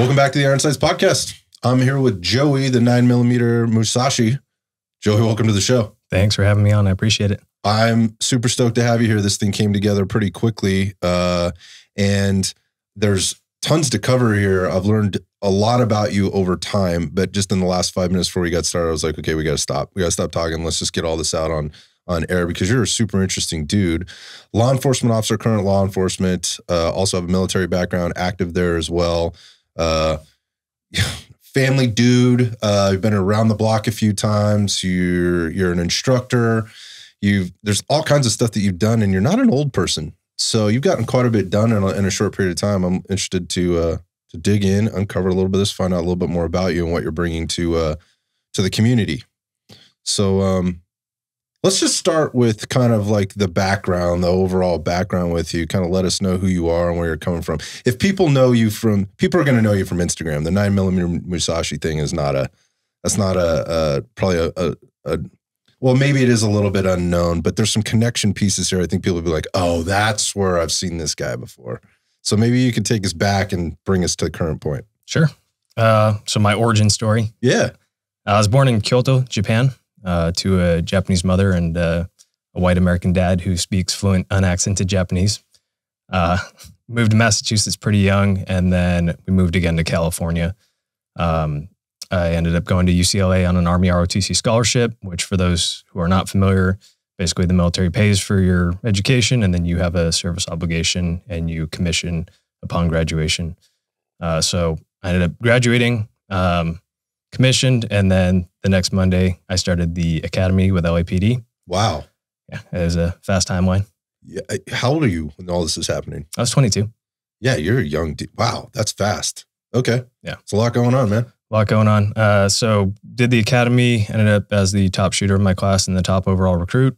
Welcome back to the Iron Sights Podcast. I'm here with Joey, the 9mm Musashi. Joey, welcome to the show. Thanks for having me on. I appreciate it. I'm super stoked to have you here. This thing came together pretty quickly, and there's tons to cover here. I've learned a lot about you over time, but just in the last 5 minutes before we got started, I was like, okay, we got to stop. We got to stop talking. Let's just get all this out on air because you're a super interesting dude. Law enforcement officer, current law enforcement, also have a military background, active there as well. Family dude, you've been around the block a few times. You're an instructor. There's all kinds of stuff that you've done, and you're not an old person. So you've gotten quite a bit done in a short period of time. I'm interested to dig in, uncover a little bit of this, find out a little bit more about you and what you're bringing to the community. So let's just start with kind of like the background, the overall background with you. Kind of let us know who you are and where you're coming from. If people know you from, people are going to know you from Instagram. The 9mm Musashi thing is well, maybe it is a little bit unknown, but there's some connection pieces here. I think people will be like, oh, that's where I've seen this guy before. So maybe you could take us back and bring us to the current point. Sure. So my origin story. Yeah. I was born in Kyoto, Japan, to a Japanese mother and a white American dad who speaks fluent, unaccented Japanese. Moved to Massachusetts pretty young, and then we moved again to California. I ended up going to UCLA on an Army ROTC scholarship, which for those who are not familiar, basically the military pays for your education, and then you have a service obligation and you commission upon graduation. So I ended up graduating, commissioned, and then the next Monday I started the academy with L.A.P.D. Wow. Yeah, it was a fast timeline. Yeah. How old are you when all this is happening? I was 22. Yeah, you're a young dude. Wow, that's fast. Okay. Yeah. It's a lot going on, man. A lot going on. So did the academy, ended up as the top shooter of my class and the top overall recruit.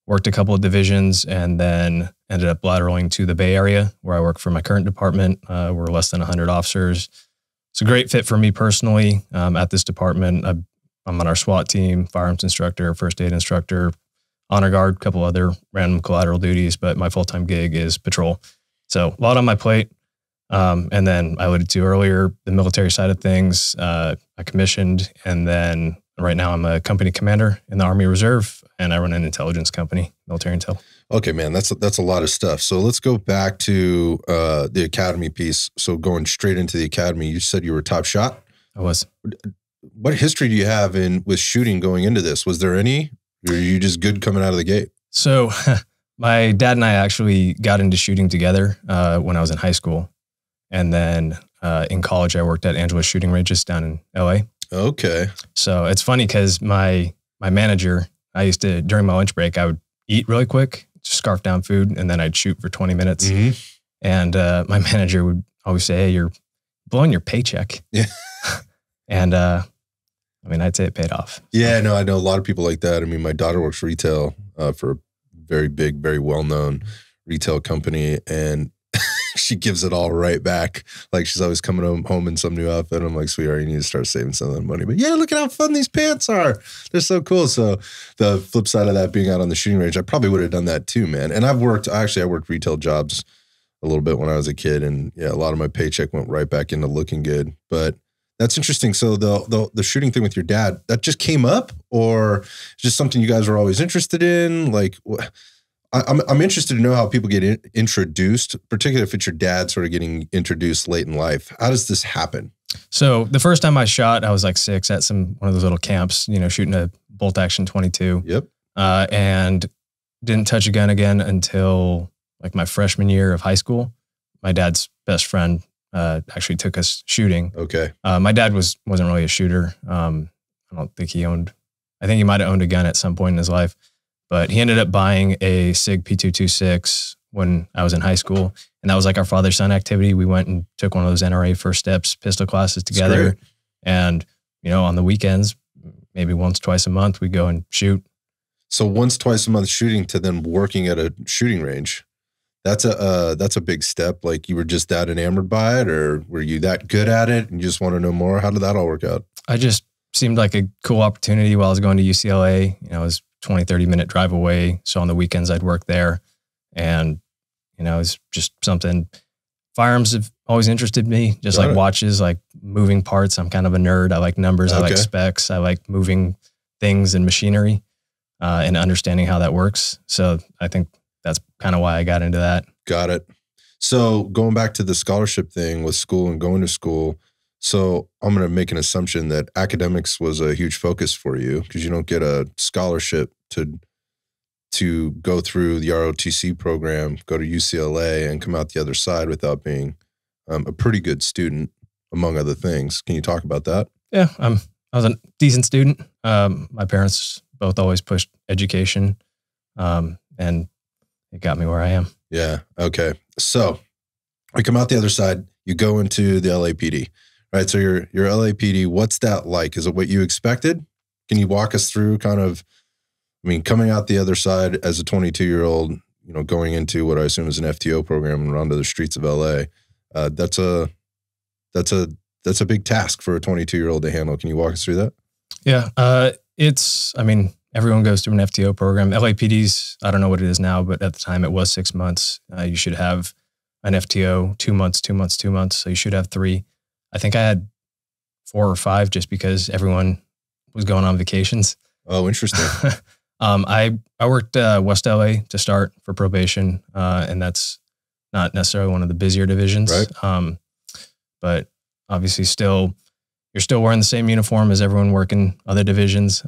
Worked a couple of divisions and then ended up lateraling to the Bay Area where I work for my current department. We're less than 100 officers. It's a great fit for me personally at this department. I'm on our SWAT team, firearms instructor, first aid instructor, honor guard, a couple other random collateral duties, but my full-time gig is patrol. So a lot on my plate. And then I alluded to earlier, the military side of things, I commissioned, and then right now I'm a company commander in the Army Reserve, and I run an intelligence company, military intel. Okay, man, that's a lot of stuff. So let's go back to the academy piece. So going straight into the academy, you said you were a top shot? I was. What history do you have with shooting going into this? Was there any, or are you just good coming out of the gate? So my dad and I actually got into shooting together when I was in high school. And then in college, I worked at Angeles shooting ranges down in L.A. Okay. So it's funny because my manager, I used to, during my lunch break, I would eat really quick, scarf down food, and then I'd shoot for 20 minutes. Mm-hmm. And my manager would always say, hey, you're blowing your paycheck. Yeah. And I mean, I'd say it paid off. Yeah, no, I know a lot of people like that. I mean, my daughter works retail for a very big, very well-known retail company, and she gives it all right back. Like she's always coming home in some new outfit. I'm like, sweetheart, you need to start saving some of that money. But yeah, look at how fun these pants are. They're so cool. So the flip side of that being out on the shooting range, I probably would have done that too, man. And I worked retail jobs a little bit when I was a kid. And yeah, a lot of my paycheck went right back into looking good. But that's interesting. So the shooting thing with your dad, that just came up, or just something you guys were always interested in? Like, I'm interested to know how people get introduced, particularly if it's your dad sort of getting introduced late in life. How does this happen? So the first time I shot, I was like 6 at one of those little camps, shooting a bolt action 22. Yep. And didn't touch a gun again until like my freshman year of high school. My dad's best friend actually took us shooting. Okay. My dad wasn't really a shooter. I don't think I think he might have owned a gun at some point in his life. But he ended up buying a SIG P226 when I was in high school. And that was like our father-son activity. We went and took one of those NRA first steps pistol classes together. And, on the weekends, maybe once, twice a month, we go and shoot. So once, twice a month shooting to then working at a shooting range. That's a big step. Like you were just that enamored by it, or were you that good at it and you just want to know more? How did that all work out? I just seemed like a cool opportunity while I was going to UCLA. It was 20, 30-minute drive away. So on the weekends, I'd work there. And, it was just something firearms have always interested me, just like watches, like moving parts. I'm kind of a nerd. I like numbers. I like specs. I like moving things and machinery and understanding how that works. So I think that's kind of why I got into that. Got it. So going back to the scholarship thing with school and going to school, so I'm going to make an assumption that academics was a huge focus for you because you don't get a scholarship to go through the ROTC program, go to UCLA and come out the other side without being a pretty good student, among other things. Can you talk about that? Yeah, I was a decent student. My parents both always pushed education, and it got me where I am. Yeah. Okay. So we come out the other side, you go into the L.A.P.D, right? So your L.A.P.D, what's that like? Is it what you expected? Can you walk us through kind of, I mean, coming out the other side as a 22-year-old, you know, going into what I assume is an FTO program and onto the streets of LA, that's a big task for a 22-year-old to handle. Can you walk us through that? Yeah. I mean, everyone goes through an FTO program. LAPD's, I don't know what it is now, but at the time it was 6 months. You should have an FTO, 2 months, 2 months, 2 months. So you should have 3. I think I had 4 or 5 just because everyone was going on vacations. Oh, interesting. I worked West LA to start for probation, and that's not necessarily one of the busier divisions. Right. But obviously you're still wearing the same uniform as everyone working other divisions.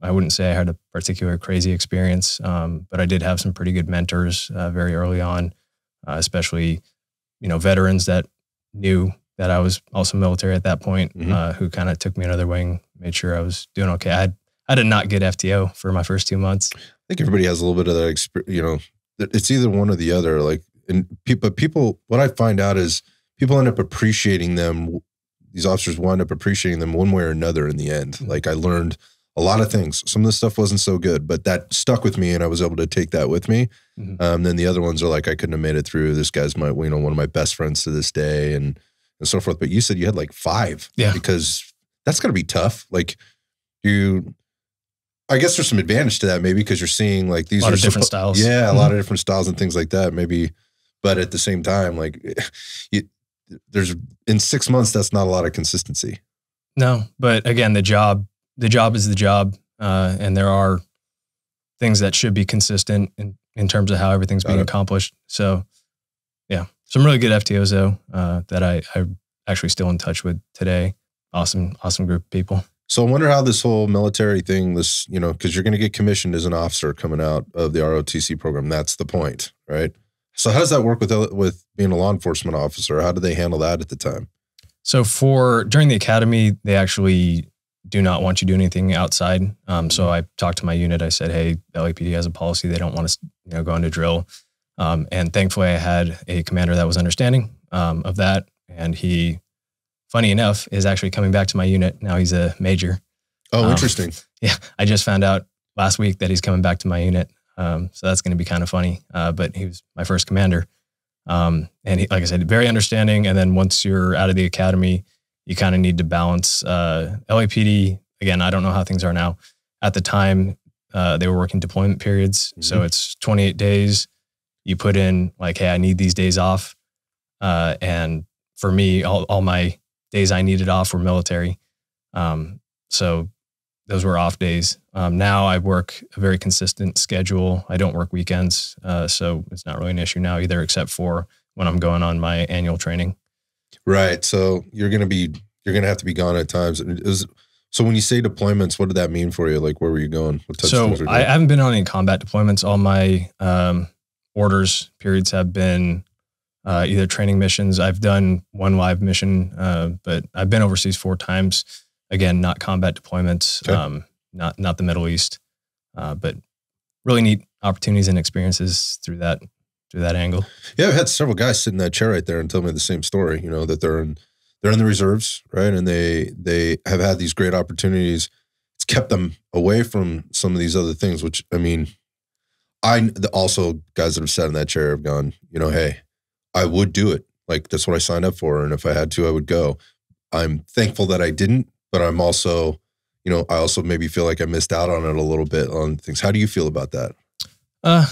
I wouldn't say I had a particular crazy experience, but I did have some pretty good mentors very early on, especially, you know, veterans that knew that I was also military at that point, who kind of took me under their wing, made sure I was doing okay. I did not get FTO for my first 2 months. I think everybody has a little bit of that experience, you know, it's either one or the other. Like, and people, what I find out is people end up appreciating them. These officers wind up appreciating them one way or another in the end. Like, I learned a lot of things. Some of the stuff wasn't so good, but that stuck with me and I was able to take that with me. Then the other ones are like, I couldn't have made it through. This guy's one of my best friends to this day and so forth. But you said you had like 5. Yeah. Because that's going to be tough. Like I guess there's some advantage to that maybe because you're seeing like these a lot of different styles. Yeah, a lot of different styles and things like that maybe. But at the same time, like there's in 6 months, that's not a lot of consistency. No, but again, the job is the job. And there are things that should be consistent in terms of how everything's being accomplished. So yeah, some really good FTOs though, that I'm actually still in touch with today. Awesome group of people. So I wonder how this whole military thing, you know, because you're going to get commissioned as an officer coming out of the ROTC program. That's the point, right? So how does that work with being a law enforcement officer? How do they handle that at the time? So during the academy, they actually do not want you to do anything outside. So I talked to my unit. I said, hey, L.A.P.D has a policy. They don't want us, you know, go into drill. And thankfully I had a commander that was understanding of that. And he, funny enough, is actually coming back to my unit. Now he's a major. Oh, interesting. Yeah. I just found out last week that he's coming back to my unit. So that's going to be kind of funny. But he was my first commander. And he, like I said, very understanding. And then once you're out of the academy, you kind of need to balance L.A.P.D. Again, I don't know how things are now. At the time, they were working deployment periods. So it's 28 days. You put in like, hey, I need these days off. And for me, all my days I needed off were military. So those were off days. Now I work a very consistent schedule. I don't work weekends. So it's not really an issue now either, except for when I'm going on my annual training. Right. So you're going to have to be gone at times. So when you say deployments, what did that mean for you? Like, where were you going? What types of things were you doing? I haven't been on any combat deployments. All my orders periods have been either training missions. I've done one live mission, but I've been overseas 4 times. Again, not combat deployments, okay. Not the Middle East, but really neat opportunities and experiences through that angle. Yeah, I've had several guys sit in that chair right there and tell me the same story. You know, that they're in the reserves, right, and they have had these great opportunities. It's kept them away from some of these other things. Which I mean, also guys that have sat in that chair have gone, you know, hey, I would do it. Like, that's what I signed up for. And if I had to, I would go. I'm thankful that I didn't, but I'm also, you know, I also maybe feel like I missed out on it a little bit on things. How do you feel about that? I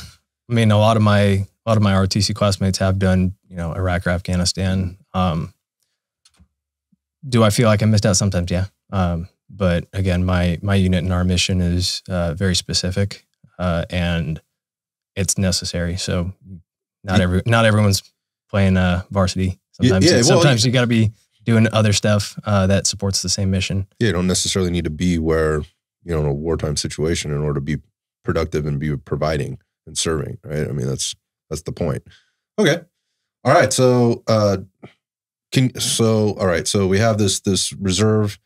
mean, a lot of my a lot of my ROTC classmates have done, Iraq or Afghanistan. Do I feel like I missed out sometimes? Yeah. But again, my unit and our mission is very specific, and it's necessary. So not everyone's playing varsity. Sometimes you got to be doing other stuff that supports the same mission. Yeah, you don't necessarily need to be where, in a wartime situation in order to be productive and be providing and serving, right? I mean, that's the point. Okay. All right. So, so we have this reserve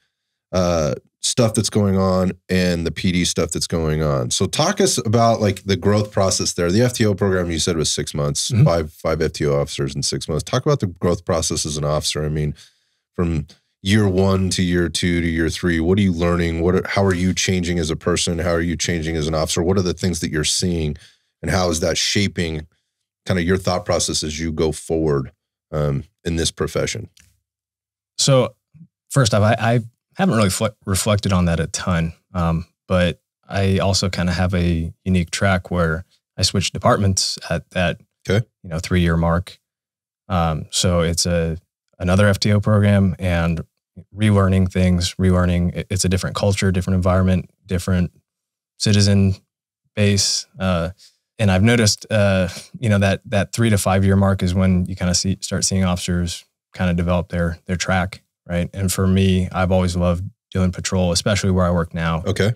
stuff that's going on and the PD stuff that's going on. So talk us about like the growth process there. The FTO program you said was 6 months, five FTO officers in 6 months. Talk about the growth process as an officer. I mean, from year 1 to year 2 to year 3, what are you learning? How are you changing as a person? How are you changing as an officer? What are the things that you're seeing, and how is that shaping kind of your thought process as you go forward in this profession? So first off, I haven't really reflected on that a ton, but I also kind of have a unique track where I switched departments at that 3-year mark. So it's another FTO program and relearning things, it's a different culture, different environment, different citizen base. And I've noticed, that 3 to 5 year mark is when you kind of start seeing officers kind of develop their track. Right. And for me, I've always loved doing patrol, especially where I work now. Okay.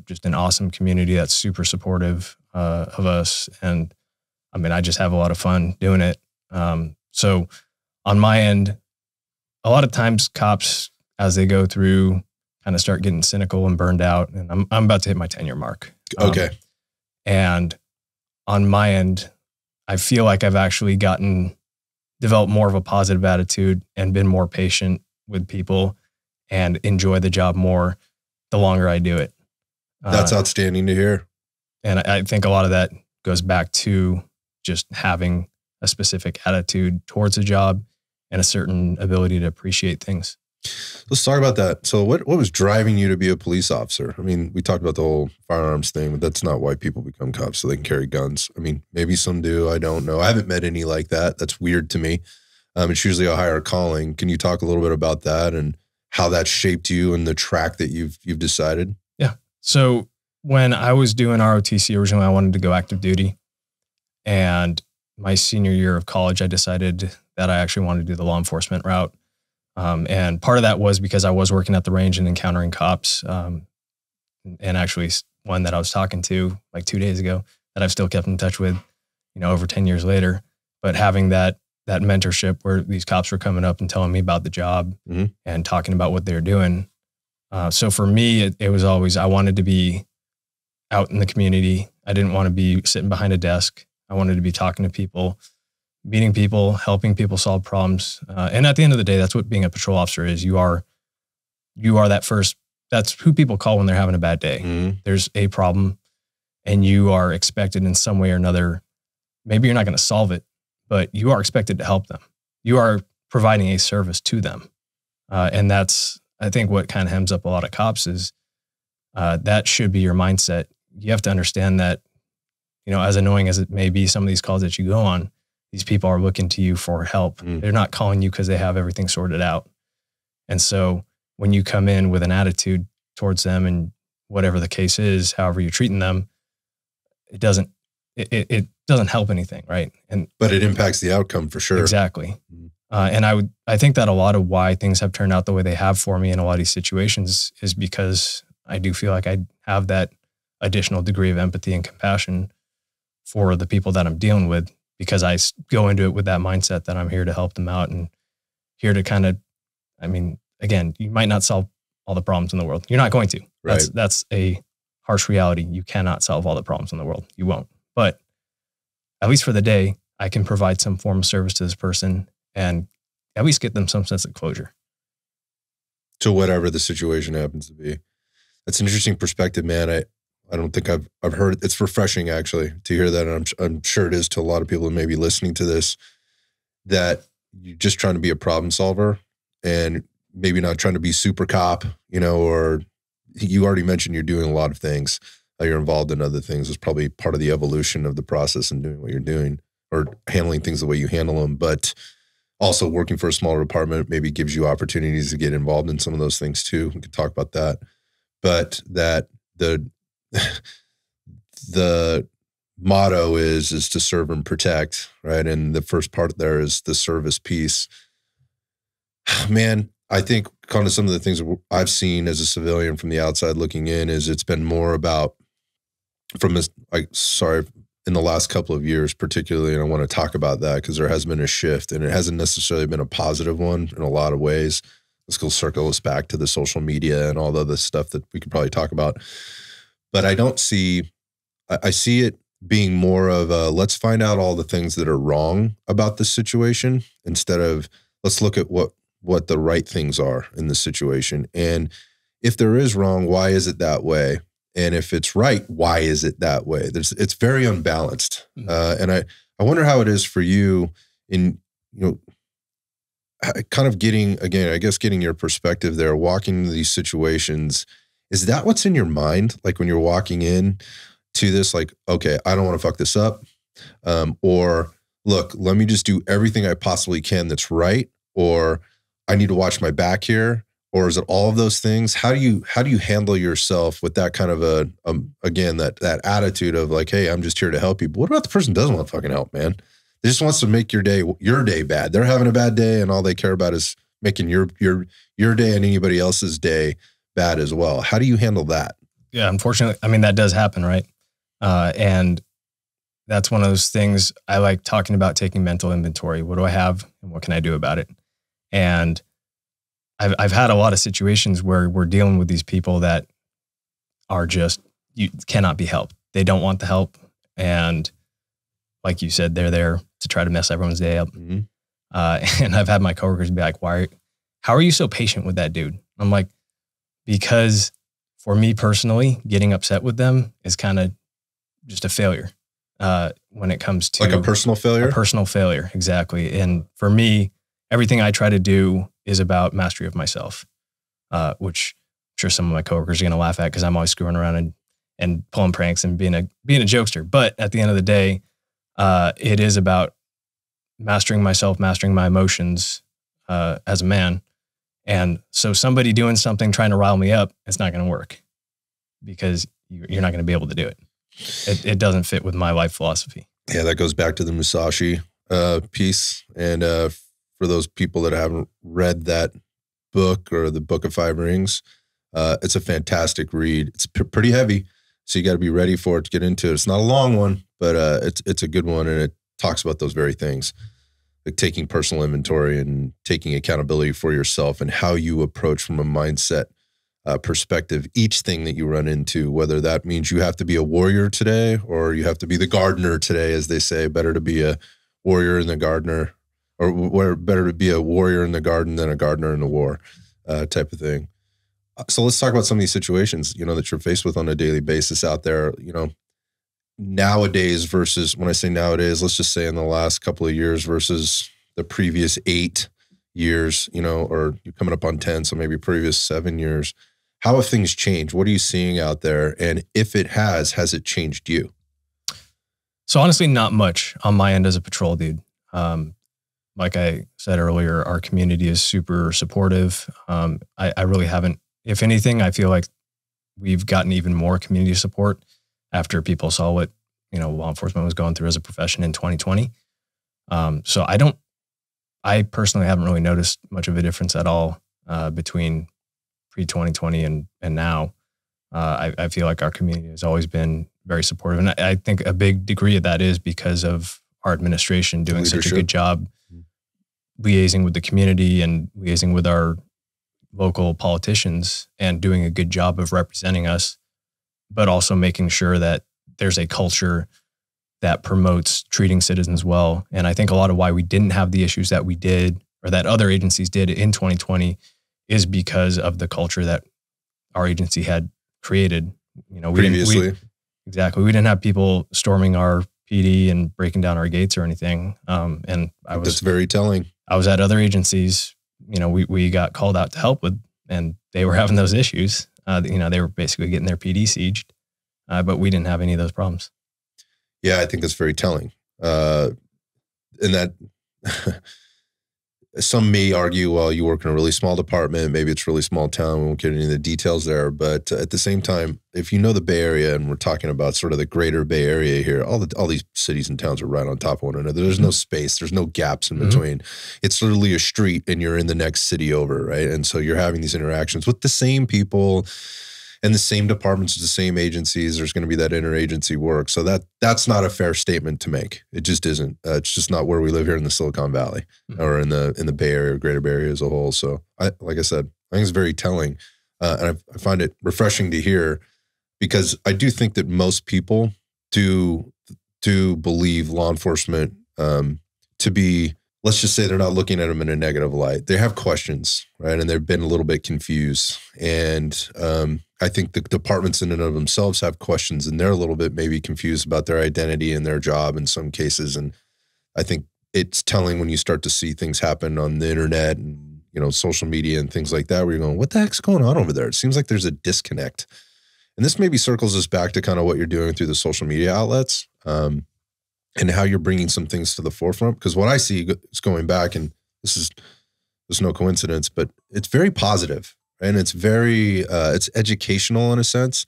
Just an awesome community that's super supportive of us. And I mean, I just have a lot of fun doing it. So on my end, a lot of times cops, as they go through, kind of start getting cynical and burned out. And I'm about to hit my 10-year mark. Okay. And on my end, I feel like I've actually developed more of a positive attitude and been more patient with people and enjoy the job more the longer I do it. That's outstanding to hear. And I think a lot of that goes back to just having a specific attitude towards a job and a certain ability to appreciate things. Let's talk about that. So what was driving you to be a police officer? I mean, we talked about the whole firearms thing, but that's not why people become cops, so they can carry guns. I mean, maybe some do. I don't know. I haven't met any like that. That's weird to me. It's usually a higher calling. Can you talk a little bit about that and how that shaped you and the track that you've decided? Yeah. So when I was doing ROTC originally, I wanted to go active duty. And my senior year of college, I decided that I actually wanted to do the law enforcement route. And part of that was because I was working at the range and encountering cops. And actually one that I was talking to like 2 days ago that I've still kept in touch with, over 10 years later. But having that mentorship where these cops were coming up and telling me about the job and talking about what they're doing. So for me, it was always, I wanted to be out in the community. I didn't want to be sitting behind a desk. I wanted to be talking to people, meeting people, helping people solve problems. And at the end of the day, that's what being a patrol officer is. You are that's who people call when they're having a bad day. There's a problem and you are expected in some way or another. Maybe you're not going to solve it, but you are expected to help them. You are providing a service to them. And that's, I think, what kind of hems up a lot of cops is that should be your mindset. You have to understand that, as annoying as it may be, some of these calls that you go on, these people are looking to you for help. They're not calling you because they have everything sorted out. And so when you come in with an attitude towards them and whatever the case is, however you're treating them, it doesn't help anything, right? But it impacts the outcome for sure. Exactly. And I think that a lot of why things have turned out the way they have for me in a lot of these situations is because I do feel like I have that additional degree of empathy and compassion for the people that I'm dealing with, because I go into it with that mindset that I'm here to help them out and here to kind of, again, you might not solve all the problems in the world. You're not going to. Right. That's a harsh reality. You cannot solve all the problems in the world. You won't. But at least for the day, I can provide some form of service to this person and at least get them some sense of closure. To whatever the situation happens to be. That's an interesting perspective, man. I don't think I've heard. It's refreshing actually to hear that. And I'm sure it is to a lot of people who may be listening to this, that you're just trying to be a problem solver and maybe not trying to be super cop, or you already mentioned you're doing a lot of things. You're involved in other things. It's probably part of the evolution of the process and doing what you're doing. or handling things the way you handle them, but also working for a smaller department maybe gives you opportunities to get involved in some of those things too. We could talk about that, but that the motto is to serve and protect, right? And the first part there is the service piece. Man, I think kind of some of the things I've seen as a civilian from the outside looking in is it's been more about in the last couple of years particularly, and I want to talk about that because there has been a shift, and it hasn't necessarily been a positive one in a lot of ways. Let's go circle us back to the social media and all the other stuff that we could probably talk about. But I see it being more of a, let's find out all the things that are wrong about this situation instead of let's look at what the right things are in this situation. And if there is wrong, why is it that way? And if it's right, why is it that way? It's very unbalanced. And I wonder how it is for you in, kind of getting your perspective there, walking into these situations. Is that what's in your mind? Like when you're walking in to this, like, okay, I don't want to fuck this up. Or look, let me just do everything I possibly can that's right. Or I need to watch my back here. Or is it all of those things? How do you handle yourself with that kind of that attitude of like, hey, I'm just here to help you. But what about the person who doesn't want to fucking help, man? They just wants to make your day bad. They're having a bad day, and all they care about is making your day and anybody else's day bad as well. How do you handle that? Yeah, unfortunately, I mean, that does happen, right? And that's one of those things I like talking about, taking mental inventory. What do I have and what can I do about it? And I've had a lot of situations where we're dealing with these people that are just, you cannot be helped. They don't want the help. And like you said, they're there to try to mess everyone's day up. Mm-hmm. And I've had my coworkers be like, how are you so patient with that dude? I'm like, because for me personally, getting upset with them is kind of just a failure. When it comes to like a personal failure? A personal failure, exactly. And for me, everything I try to do is about mastery of myself, which I'm sure some of my coworkers are going to laugh at because I'm always screwing around and pulling pranks and being a jokester. But at the end of the day, it is about mastering myself, mastering my emotions as a man. And so somebody doing something, trying to rile me up, it's not going to work because you're not going to be able to do it. It doesn't fit with my life philosophy. Yeah, that goes back to the Musashi piece. And for those people that haven't read that book or the Book of Five Rings, it's a fantastic read. It's pretty heavy, so you got to be ready for it to get into it. It's not a long one, but it's a good one, and it talks about those very things, like taking personal inventory and taking accountability for yourself and how you approach from a mindset perspective each thing that you run into, whether that means you have to be a warrior today or you have to be the gardener today, as they say. Better to be a warrior in the gardener, or better to be a warrior in the garden than a gardener in the war, type of thing. So let's talk about some of these situations, that you're faced with on a daily basis out there, nowadays versus, when I say nowadays, let's just say in the last couple of years versus the previous 8 years, or you're coming up on 10, so maybe previous 7 years. How have things changed? What are you seeing out there? And if it has it changed you? So honestly, not much on my end as a patrol dude. Like I said earlier, our community is super supportive. I really haven't, if anything, I feel like we've gotten even more community support after people saw what, law enforcement was going through as a profession in 2020. So I personally haven't really noticed much of a difference at all between pre-2020 and now. I feel like our community has always been very supportive. And I think a big degree of that is because of our administration doing such a good job liaising with the community and liaising with our local politicians and doing a good job of representing us, but also making sure that there's a culture that promotes treating citizens well. And I think a lot of why we didn't have the issues that we did or that other agencies did in 2020 is because of the culture that our agency had created. Previously. Exactly. We didn't have people storming our PD and breaking down our gates or anything. And that's very telling. I was at other agencies, we got called out to help with, and they were having those issues. They were basically getting their PD sieged, but we didn't have any of those problems. Yeah, I think that's very telling. and that some may argue, well, you work in a really small department, maybe it's a really small town. We won't get into the details there. But at the same time, if you know the Bay Area, and we're talking about sort of the greater Bay Area here, all these cities and towns are right on top of one another. There's no space. There's no gaps in between. It's literally a street and you're in the next city over, right? And so you're having these interactions with the same people and the same departments, the same agencies. There's going to be that interagency work. So that's not a fair statement to make. It just isn't. It's just not where we live here in the Silicon Valley or in the Bay Area or Greater Bay Area as a whole. So like I said, I think it's very telling. And I find it refreshing to hear, because I do think that most people do believe law enforcement to be, let's just say they're not looking at them in a negative light. They have questions, right? And they've been a little bit confused. And I think the departments in and of themselves have questions, and they're a little bit maybe confused about their identity and their job in some cases. And I think it's telling when you start to see things happen on the internet and, you know, social media and things like that, where you're going, what the heck's going on over there? It seems like there's a disconnect. And this maybe circles us back to kind of what you're doing through the social media outlets, and how you're bringing some things to the forefront. Because what I see is going back, and there's no coincidence, but it's very positive. And it's very, it's educational in a sense.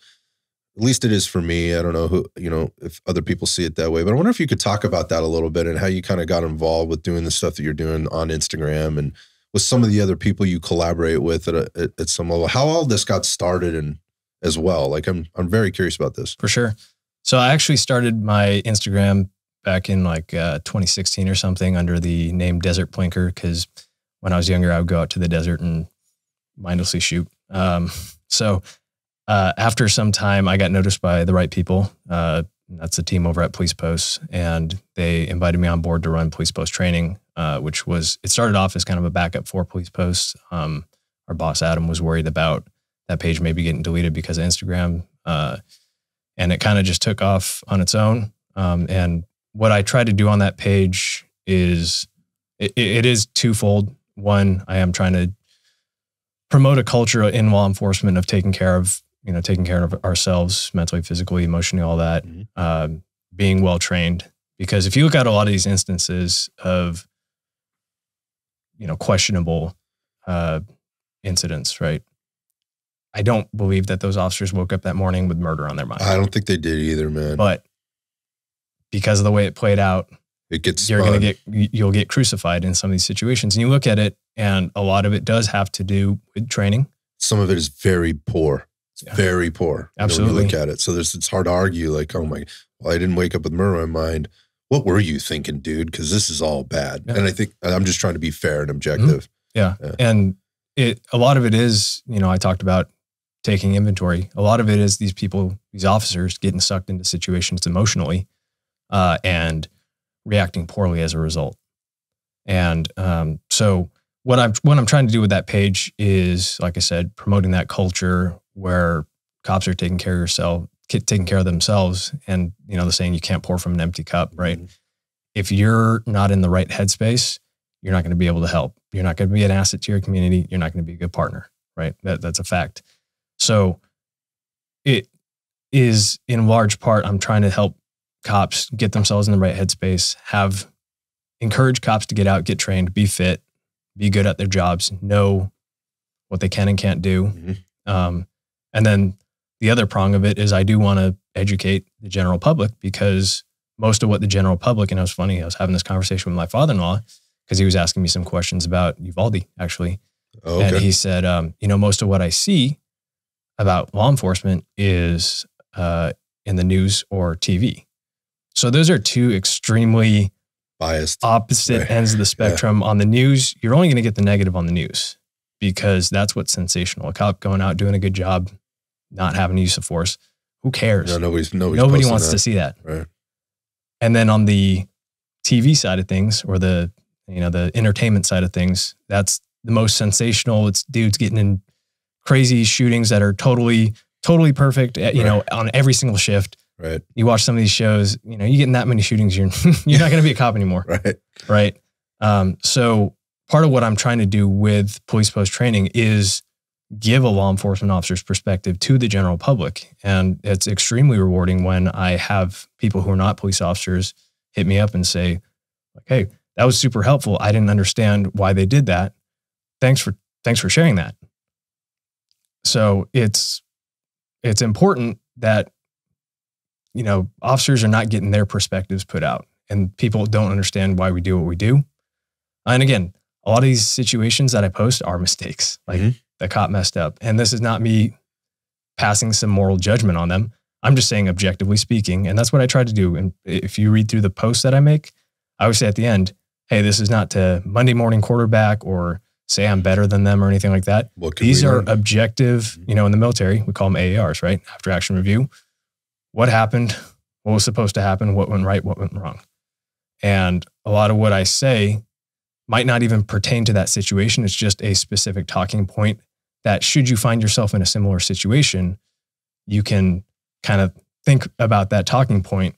At least it is for me. I don't know who, you know, if other people see it that way, but I wonder if you could talk about that a little bit and how you kind of got involved with doing the stuff that you're doing on Instagram and with some of the other people you collaborate with at some level, how all this got started and as well. Like, I'm very curious about this. For sure. So I actually started my Instagram back in like 2016 or something under the name Desert Plinker, because when I was younger, I would go out to the desert and mindlessly shoot. So after some time, I got noticed by the right people. That's the team over at Police Posts, and they invited me on board to run Police Post Training, which was, it started off as kind of a backup for Police Posts. Our boss, Adam, was worried about that page maybe getting deleted because of Instagram. And it kind of just took off on its own. And what I try to do on that page is, it is twofold. One, I am trying to promote a culture in law enforcement of taking care of ourselves mentally, physically, emotionally, all that, being well trained. Because if you look at a lot of these instances of, you know, questionable incidents, right? I don't believe that those officers woke up that morning with murder on their mind. I don't think they did either, man. But because of the way it played out, you'll get crucified in some of these situations. And you look at it, and a lot of it does have to do with training. Some of it is very poor. It's very poor. Absolutely. When you look at it. So it's hard to argue like, oh my, well, I didn't wake up with murder in my mind. What were you thinking, dude? Because this is all bad. Yeah. And I think I'm just trying to be fair and objective. Yeah. And a lot of it is, you know, I talked about taking inventory. A lot of it is these people, these officers getting sucked into situations emotionally, and reacting poorly as a result. And so what I'm trying to do with that page is, like I said, promoting that culture where cops are taking care of themselves. And, you know, the saying, you can't pour from an empty cup, right? Mm-hmm. If you're not in the right headspace, you're not going to be able to help. You're not going to be an asset to your community. You're not going to be a good partner, right? That's a fact. So it is, in large part, I'm trying to help cops get themselves in the right headspace, encourage cops to get out, get trained, be fit, be good at their jobs, know what they can and can't do. Mm-hmm. And then the other prong of it is I do want to educate the general public, because most of what the general public, and it was funny, I was having this conversation with my father-in-law because he was asking me some questions about Uvalde, actually. Oh, okay. And he said, you know, most of what I see about law enforcement is in the news or TV. So those are two extremely biased, opposite ends of the spectrum. Yeah. On the news, you're only going to get the negative on the news, because that's what's sensational. A cop going out, doing a good job, not having use of force. Who cares? No, nobody wants to see that. Right. And then on the TV side of things, or the entertainment side of things, that's the most sensational. It's dudes getting in crazy shootings that are totally perfect, you know, on every single shift. Right. You watch some of these shows, you know, you get in that many shootings, you're not going to be a cop anymore. Right. Right. So part of what I'm trying to do with Police Post Training is give a law enforcement officer's perspective to the general public. And it's extremely rewarding when I have people who are not police officers hit me up and say, like, hey, that was super helpful. I didn't understand why they did that. Thanks for sharing that. So it's important that, you know, officers are not getting their perspectives put out, and people don't understand why we do what we do. And again, a lot of these situations that I post are mistakes. Like the cop messed up. And this is not me passing some moral judgment on them. I'm just saying, objectively speaking, and that's what I try to do. And if you read through the posts that I make, I always say at the end, hey, this is not to Monday morning quarterback or say I'm better than them or anything like that. These are objective, you know, in the military, we call them AARs, right? After action review. What happened? What was supposed to happen? What went right? What went wrong? And a lot of what I say might not even pertain to that situation. It's just a specific talking point that, should you find yourself in a similar situation, you can kind of think about that talking point,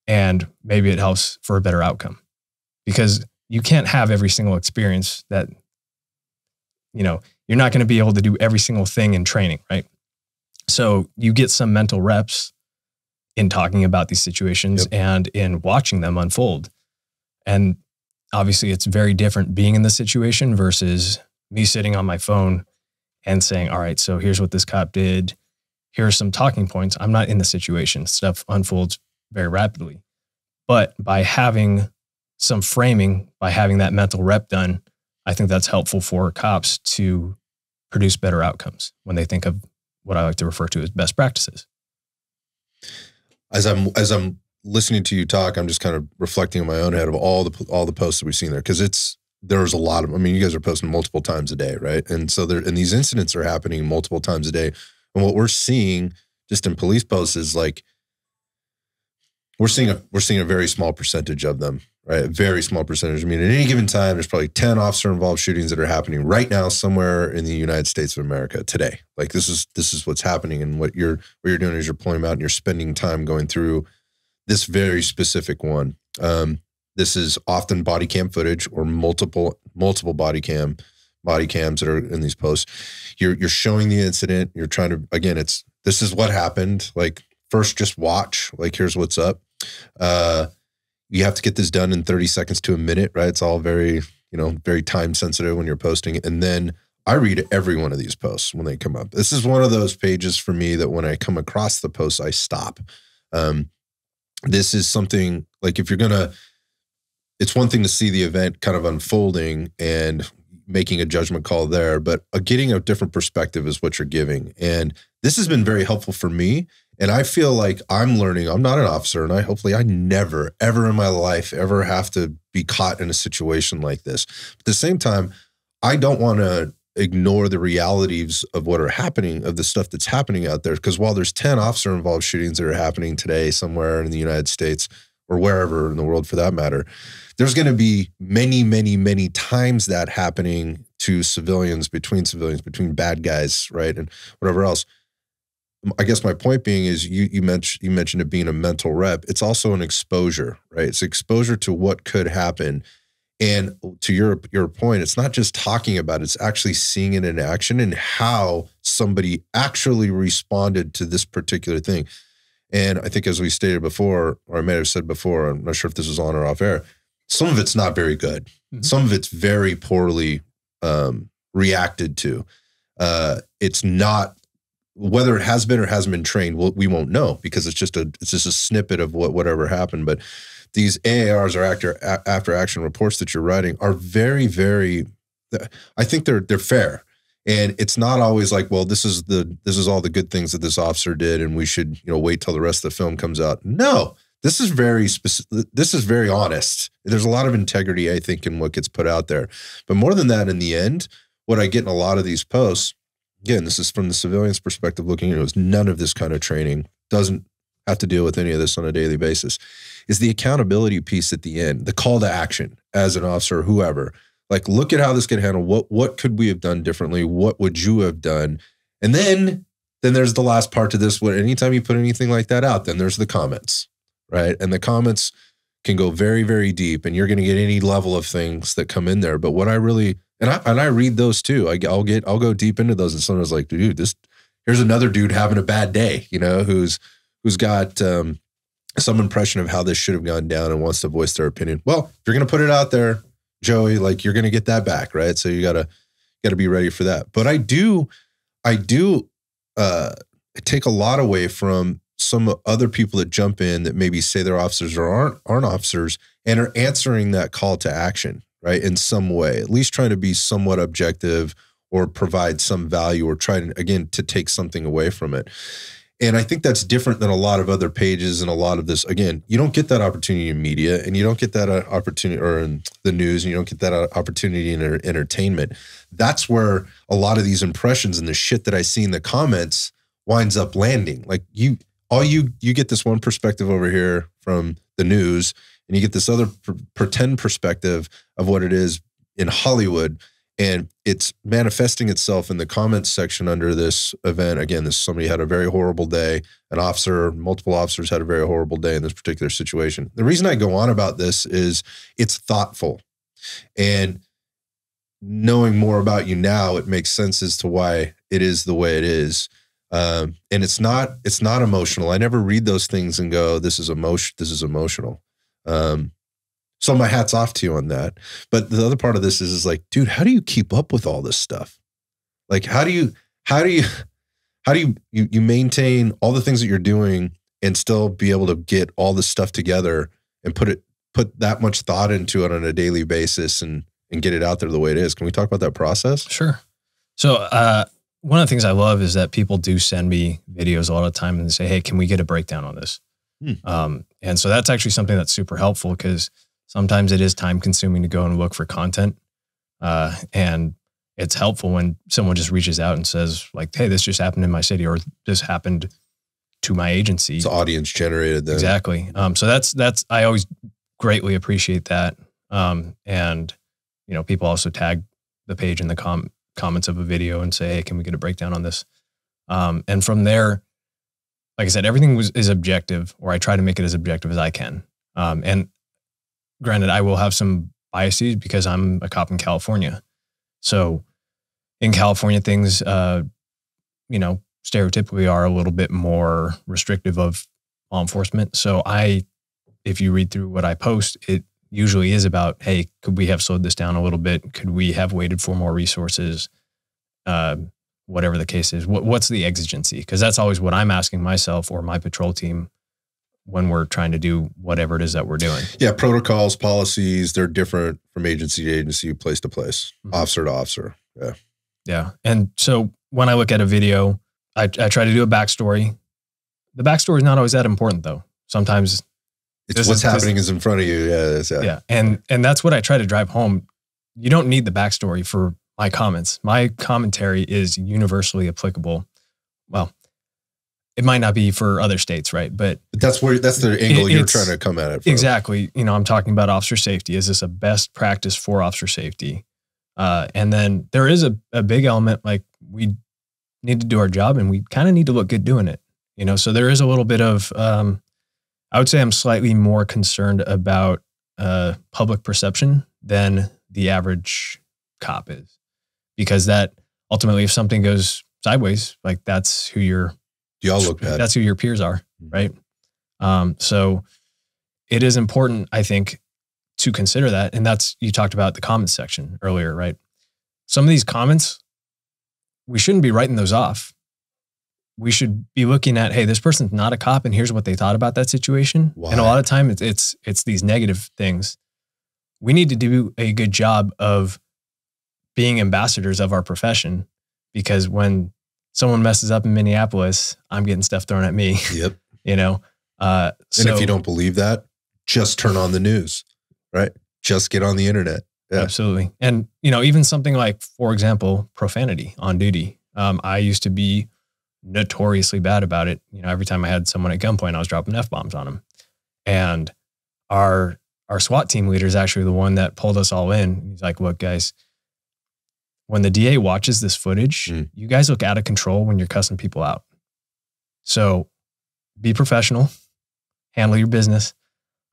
and maybe it helps for a better outcome. Because you can't have every single experience that, you know, you're not going to be able to do every single thing in training, right? So you get some mental reps in talking about these situations and in watching them unfold. And obviously it's very different being in the situation versus me sitting on my phone and saying, all right, so here's what this cop did. Here are some talking points. I'm not in the situation. Stuff unfolds very rapidly. But by having some framing, by having that mental rep done, I think that's helpful for cops to produce better outcomes when they think of what I like to refer to as best practices. As I'm listening to you talk, I'm just kind of reflecting in my own head of all the posts that we've seen there, because there's a lot of, I mean, you guys are posting multiple times a day, right? And so and these incidents are happening multiple times a day. And what we're seeing just in police posts is like, we're seeing a very small percentage of them, right? A very small percentage. I mean, at any given time, there's probably 10 officer-involved shootings that are happening right now somewhere in the United States of America today. Like this is what's happening, and what you're doing is you're pulling them out and you're spending time going through this very specific one. This is often body cam footage or multiple body cams that are in these posts. You're showing the incident. You're trying to, again, this is what happened. Like, first, just watch. Like, here's what's up. You have to get this done in 30 seconds to a minute, right? It's all very, very time sensitive when you're posting. And then I read every one of these posts when they come up. This is one of those pages for me that when I come across the posts, I stop. This is something like, if you're it's one thing to see the event kind of unfolding and making a judgment call there, but getting a different perspective is what you're giving. And this has been very helpful for me. And I feel like I'm learning. I'm not an officer, and hopefully I never, ever in my life ever have to be caught in a situation like this. But at the same time, I don't want to ignore the realities of what are happening, of the stuff that's happening out there. Because while there's 10 officer-involved shootings that are happening today somewhere in the United States, or wherever in the world for that matter, there's going to be many, many, many times that happening to civilians, between bad guys, right, and whatever else. I guess my point being is you mentioned it being a mental rep. It's also an exposure, right? It's exposure to what could happen. And to your point, it's not just talking about it, it's actually seeing it in action and how somebody actually responded to this particular thing. And I think, as we stated before, or I may have said before, I'm not sure if this was on or off air, some of it's not very good. Mm-hmm. Some of it's very poorly reacted to. It's not, whether it has been or hasn't been trained, we won't know, because it's just a snippet of whatever happened. But these AARs, or after action reports that you're writing, are very, very, I think they're fair. And it's not always like, well, this is all the good things that this officer did, and we should, wait till the rest of the film comes out. No, this is very specific. This is very honest. There's a lot of integrity, I think, in what gets put out there. But more than that, in the end, what I get in a lot of these posts, again, this is from the civilian's perspective looking at it, was none of this kind of training, doesn't have to deal with any of this on a daily basis, is the accountability piece at the end, the call to action as an officer, whoever. Like, look at how this get handled. What could we have done differently? What would you have done? And then there's the last part to this. Anytime you put anything like that out, then there's the comments, right? And the comments can go very, very deep, and you're going to get any level of things that come in there. But what I really, and I read those too. I'll go deep into those, and someone's like, dude, here's another dude having a bad day, who's got some impression of how this should have gone down and wants to voice their opinion. Well, if you're going to put it out there, Joey, like you're going to get that back, right? So you gotta be ready for that. But I do take a lot away from some other people that jump in that maybe say they're officers or aren't officers and are answering that call to action, right? In some way, at least trying to be somewhat objective or provide some value or try to, again, to take something away from it. And I think that's different than a lot of other pages and a lot of this. Again, you don't get that opportunity in media, and you don't get that opportunity or in the news, and you don't get that opportunity in entertainment. That's where a lot of these impressions and the shit that I see in the comments winds up landing. Like you get this one perspective over here from the news, and you get this other pretend perspective of what it is in Hollywood. And it's manifesting itself in the comments section under this event. Again, somebody had a very horrible day. Multiple officers had a very horrible day in this particular situation. The reason I go on about this is it's thoughtful. And knowing more about you now, it makes sense as to why it is the way it is. And it's not emotional. I never read those things and go, this is emotional. So my hat's off to you on that. But the other part of this is like, dude, how do you keep up with all this stuff? Like, how do you maintain all the things that you're doing and still be able to get all this stuff together and put that much thought into it on a daily basis and get it out there the way it is? Can we talk about that process? Sure. So, one of the things I love is that people do send me videos a lot of the time and say, hey, can we get a breakdown on this? And so that's actually something that's super helpful because sometimes it is time consuming to go and look for content. And it's helpful when someone just reaches out and says like, hey, this just happened in my city, or this happened to my agency. It's audience generated then. Exactly. So that's, I always greatly appreciate that. And people also tag the page in the comments of a video and say, hey, can we get a breakdown on this? And from there, like I said, everything is objective, or I try to make it as objective as I can. And granted, I will have some biases because I'm a cop in California. So in California, things, stereotypically are a little bit more restrictive of law enforcement. So if you read through what I post, it usually is about, hey, could we have slowed this down a little bit? Could we have waited for more resources? Whatever the case is, what's the exigency? Because that's always what I'm asking myself or my patrol team when we're trying to do whatever it is that we're doing. Yeah, protocols, policies, they're different from agency to agency, place to place, officer to officer. Yeah. Yeah. And so when I look at a video, I try to do a backstory. The backstory is not always that important though. Sometimes it's what's happening is in front of you. Yeah. And that's what I try to drive home. You don't need the backstory for my comments. My commentary is universally applicable. Well, it might not be for other states, right? But that's the angle you're trying to come at it from. Exactly. I'm talking about officer safety. Is this a best practice for officer safety? And then there is a big element, like we need to do our job and we kind of need to look good doing it. So there is a little bit of, I would say I'm slightly more concerned about public perception than the average cop is. Because that ultimately, if something goes sideways, like that's who y'all look bad. That's who your peers are, right? So it is important, I think, to consider that. And you talked about the comments section earlier, right? Some of these comments, we shouldn't be writing those off. We should be looking at, hey, this person's not a cop and here's what they thought about that situation. Why? And a lot of time it's these negative things. We need to do a good job of being ambassadors of our profession, because when someone messes up in Minneapolis, I'm getting stuff thrown at me. Yep. And if you don't believe that, just turn on the news, right? Just get on the internet. Yeah. Absolutely. And, even something like, for example, profanity on duty. I used to be notoriously bad about it. Every time I had someone at gunpoint, I was dropping F-bombs on them. And our SWAT team leader is actually the one that pulled us all in. He's like, look, guys, when the DA watches this footage, you guys look out of control when you're cussing people out. So be professional, handle your business.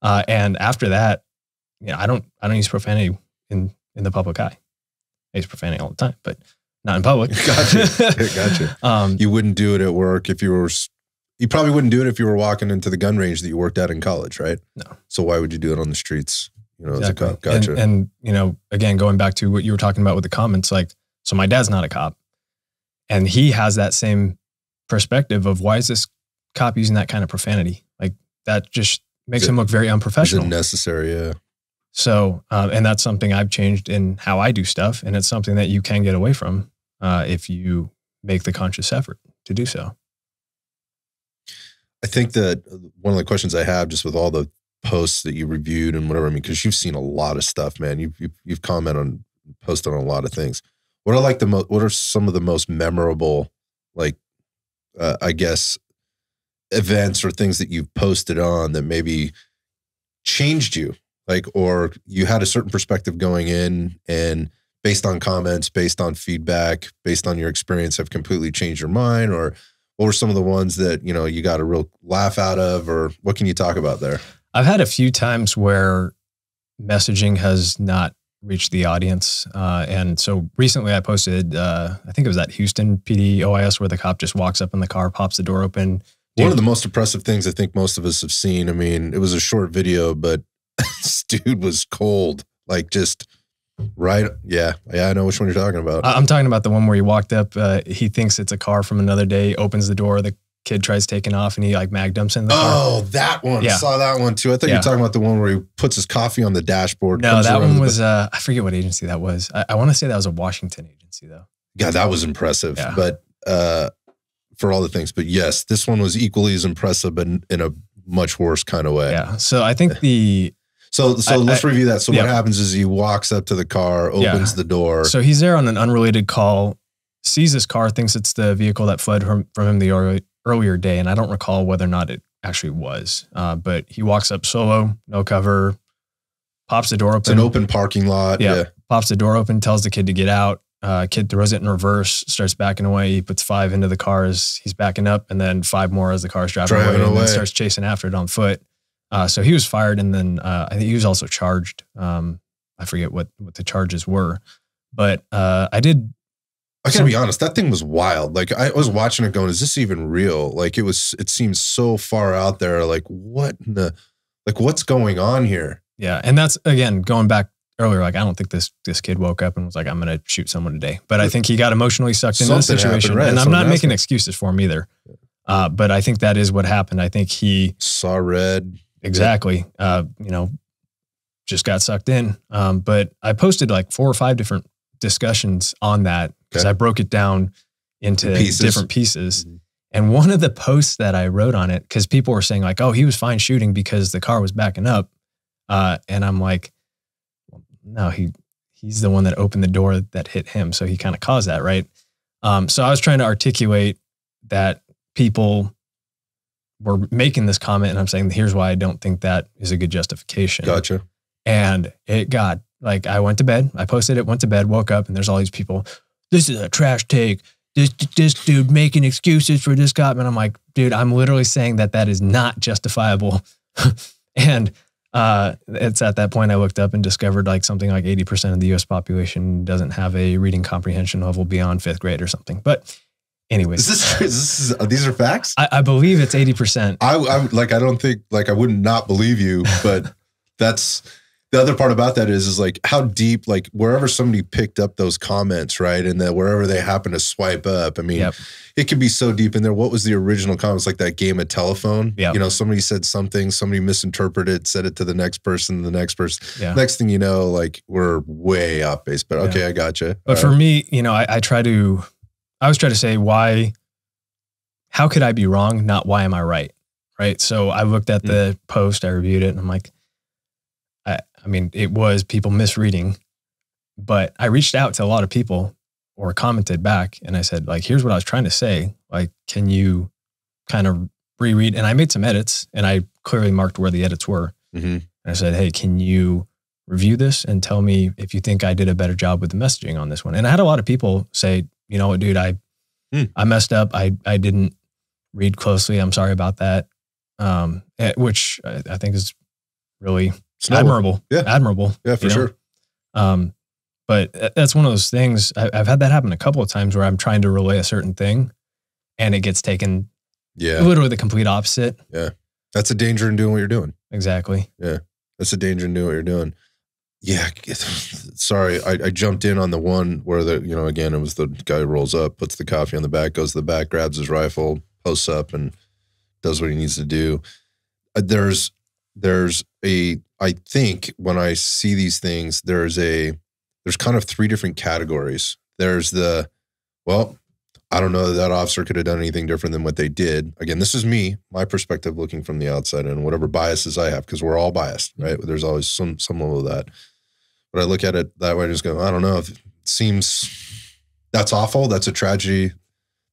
And after that, I don't use profanity in the public eye. I use profanity all the time, but not in public. Gotcha. You wouldn't do it at work if you were You probably wouldn't do it if you were walking into the gun range that you worked at in college, right? No. So why would you do it on the streets? You know, Exactly. as a cop. Gotcha. And, you know, again, going back to what you were talking about with the comments, like, so my dad's not a cop, and he has that same perspective of why is this cop using that kind of profanity? Like, that just makes him look very unprofessional. Is it necessary? Yeah. So, and that's something I've changed in how I do stuff. And it's something that you can get away from if you make the conscious effort to do so. I think that one of the questions I have just with all the posts that you reviewed and whatever, I mean, because you've seen a lot of stuff, man. You've commented on, posted on a lot of things. What are some of the most memorable, like, I guess, events or things that you've posted on that maybe changed you? Like, or you had a certain perspective going in, and based on comments, based on feedback, based on your experience, have completely changed your mind? Or what were some of the ones that, you know, you got a real laugh out of, or what can you talk about there? I've had a few times where messaging has not reached the audience. And so recently I posted, I think it was that Houston PD OIS where the cop just walks up in the car, pops the door open. One of the most impressive things I think most of us have seen, I mean, it was a short video, but this dude was cold. Like, just right. Yeah. I know which one you're talking about. I'm talking about the one where he walked up, he thinks it's a car from another day, opens the door, the kid tries taking off, and he like mag dumps in the car. Oh, that one. Yeah. I saw that one too. I thought you were talking about the one where he puts his coffee on the dashboard. No, that one was, I forget what agency that was. I want to say that was a Washington agency though. Yeah, that was impressive. Yeah. But for all the things, but yes, this one was equally as impressive, but in a much worse kind of way. Yeah. So I think So let's review that. So what happens is he walks up to the car, opens the door. So he's there on an unrelated call, sees this car, thinks it's the vehicle that fled from him the earlier day. And I don't recall whether or not it actually was. But he walks up solo, no cover, pops the door open. It's an open parking lot. Yeah. Pops the door open, tells the kid to get out. Kid throws it in reverse, starts backing away. He puts 5 into the car as he's backing up, and then 5 more as the car's driving away. And then starts chasing after it on foot. So he was fired, and then I think he was also charged. I forget what the charges were, but I gotta be honest, that thing was wild. Like, I was watching it going, is this even real? Like, it seems so far out there. Like, what's going on here? Yeah. And that's, again, going back earlier, like, I don't think this kid woke up and was like, I'm going to shoot someone today. But I think he got emotionally sucked into the situation. Happened, right? And I'm not making excuses for him either. But I think that is what happened. I think he saw red. Exactly. Just got sucked in. But I posted like 4 or 5 different discussions on that because I broke it down into different pieces. Mm-hmm. And one of the posts that I wrote on it, because people were saying like, oh, he was fine shooting because the car was backing up. And I'm like, well, no, he's the one that opened the door that hit him. So he kind of caused that, right? So I was trying to articulate that people were making this comment, and I'm saying, here's why I don't think that is a good justification. Gotcha. And it got, like, I went to bed, I posted it, went to bed, woke up, and there's all these people, this is a trash take. This dude making excuses for this cop. And I'm like, dude, I'm literally saying that is not justifiable. And it's at that point I looked up and discovered like something like 80% of the US population doesn't have a reading comprehension level beyond 5th grade or something. But anyways, these are facts? I believe it's 80%. I don't think, like, I would not believe you, but that's the other part about that is like how deep, like wherever somebody picked up those comments, right? And that wherever they happen to swipe up, I mean, it could be so deep in there. What was the original comments? Like that game of telephone, you know, somebody said something, somebody misinterpreted, said it to the next person, next thing you know, like we're way off base, but okay, I gotcha. But for me, you know, I always try to say how could I be wrong? Not why am I right? Right. So I looked at the post, I reviewed it, and I'm like, I mean, it was people misreading, but I reached out to a lot of people or commented back, and I said, like, here's what I was trying to say. Like, can you kind of reread? And I made some edits, and I clearly marked where the edits were. Mm-hmm. And I said, hey, can you review this and tell me if you think I did a better job with the messaging on this one? And I had a lot of people say, you know what, dude, I messed up. I didn't read closely. I'm sorry about that. Which I think is really admirable. Yeah. Admirable. Yeah, for sure. But that's one of those things. I've had that happen a couple of times where I'm trying to relay a certain thing and it gets taken Yeah. Literally the complete opposite. Yeah. That's a danger in doing what you're doing. Exactly. Yeah. That's a danger in doing what you're doing. Yeah. Sorry. I jumped in on the one where again, it was the guy who rolls up, puts the coffee on the back, goes to the back, grabs his rifle, posts up and does what he needs to do. There's I think when I see these things, there's kind of three different categories. There's I don't know that officer could have done anything different than what they did. Again, this is my perspective looking from the outside and whatever biases I have, because we're all biased, right? There's always some level of that. But I look at it that way and just go, I don't know. It seems that's awful. That's a tragedy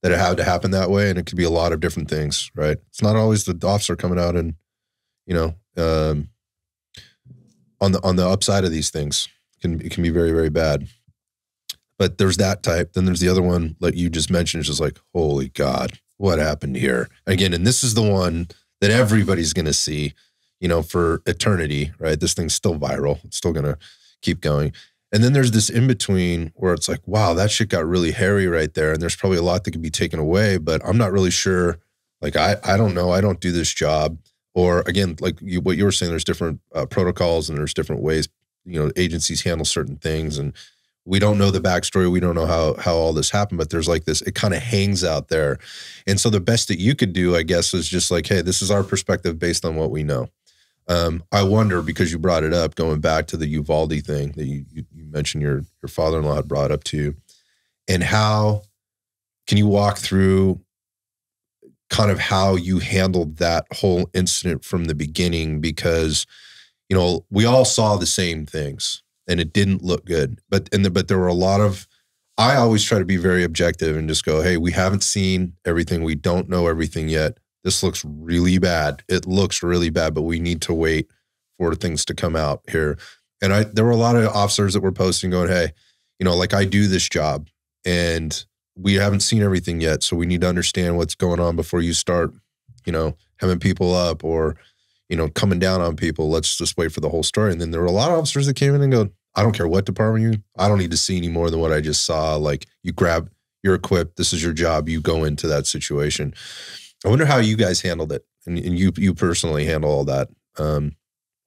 that it had to happen that way. And it could be a lot of different things, right? It's not always the officer coming out and, on the upside of these things, it can be very, very bad. But there's that type. Then there's the other one that you just mentioned. It's just like, holy God, what happened here? Again, and this is the one that everybody's going to see, for eternity, right? This thing's still viral. It's still going to keep going. And then there's this in between where it's like, wow, that shit got really hairy right there. And there's probably a lot that could be taken away, but I'm not really sure. Like, I don't know. I don't do this job. Or again, like what you were saying, there's different protocols and there's different ways, agencies handle certain things. And we don't know the backstory. We don't know how all this happened, but there's like this, it kind of hangs out there. And so the best that you could do, I guess, is just like, hey, this is our perspective based on what we know. I wonder, because you brought it up, going back to the Uvalde thing that you mentioned your father-in-law had brought up to you, and how can you walk through kind of how you handled that whole incident from the beginning? Because, we all saw the same things and it didn't look good, but there were a lot of, I always try to be very objective and just go, hey, we haven't seen everything. We don't know everything yet. This looks really bad. It looks really bad, but we need to wait for things to come out here. And there were a lot of officers that were posting going, hey, like, I do this job and we haven't seen everything yet. So we need to understand what's going on before you start, hemming people up or, coming down on people. Let's just wait for the whole story. And then there were a lot of officers that came in and go, I don't care what department I don't need to see any more than what I just saw. Like, you're equipped. This is your job. You go into that situation. I wonder how you guys handled it, and you personally handle all that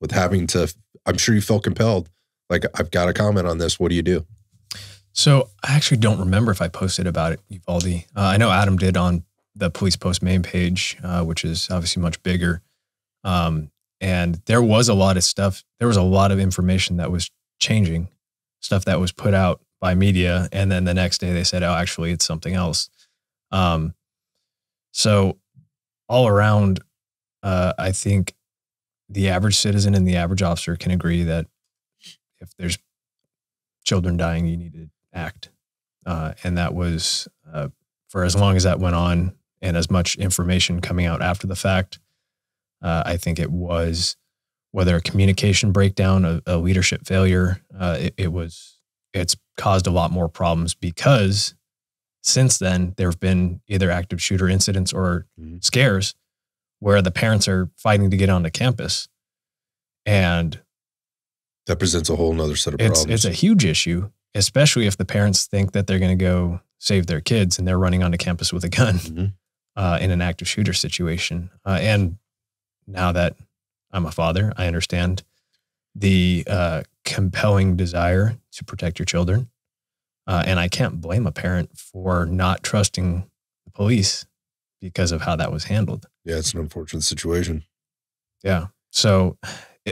with having to. I'm sure you felt compelled. Like, I've got to comment on this. What do you do? So I actually don't remember if I posted about it, Uvalde. I know Adam did on the Police Post main page, which is obviously much bigger. And there was a lot of stuff. There was a lot of information that was changing, stuff that was put out by media, and then the next day they said, "Oh, actually, it's something else." So all around, I think the average citizen and the average officer can agree that if there's children dying, you need to act. And that was for as long as that went on and as much information coming out after the fact. I think it was, whether a communication breakdown, a leadership failure, it's caused a lot more problems, because since then there have been either active shooter incidents or scares where the parents are fighting to get onto campus. And that presents a whole nother set of problems. It's a huge issue, especially if the parents think that they're going to go save their kids and they're running onto campus with a gun in an active shooter situation. And now that I'm a father, I understand the compelling desire to protect your children. And I can't blame a parent for not trusting the police because of how that was handled. Yeah, it's an unfortunate situation. Yeah. So,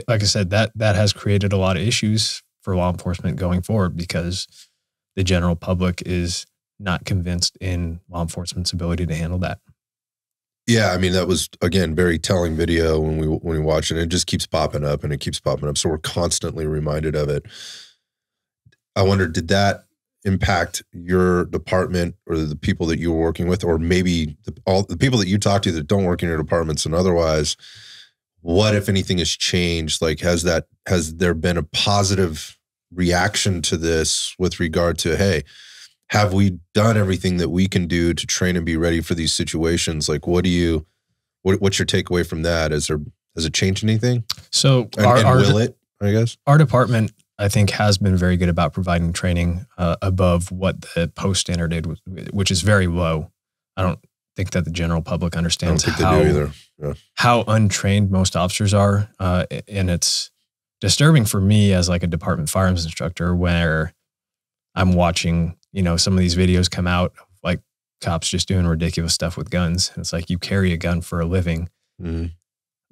like I said, that has created a lot of issues for law enforcement going forward, because the general public is not convinced in law enforcement's ability to handle that. Yeah, I mean, that was, again, very telling video when we watch it. It just keeps popping up and it keeps popping up. So we're constantly reminded of it. I wonder, did that impact your department or the people that you were working with, or maybe all the people that you talk to that don't work in your departments and otherwise? What, if anything, has changed? Like, has there been a positive reaction to this with regard to, hey, have we done everything that we can do to train and be ready for these situations? Like, what's your takeaway from that? Has it changed anything? So, our department, I think, has been very good about providing training above what the post standard did, which is very low. I don't think that the general public I don't understands think they do either. Yeah. how untrained most officers are. And it's disturbing for me as like a department firearms instructor where I'm watching, some of these videos come out of like cops just doing ridiculous stuff with guns. And it's like, you carry a gun for a living. Mm-hmm.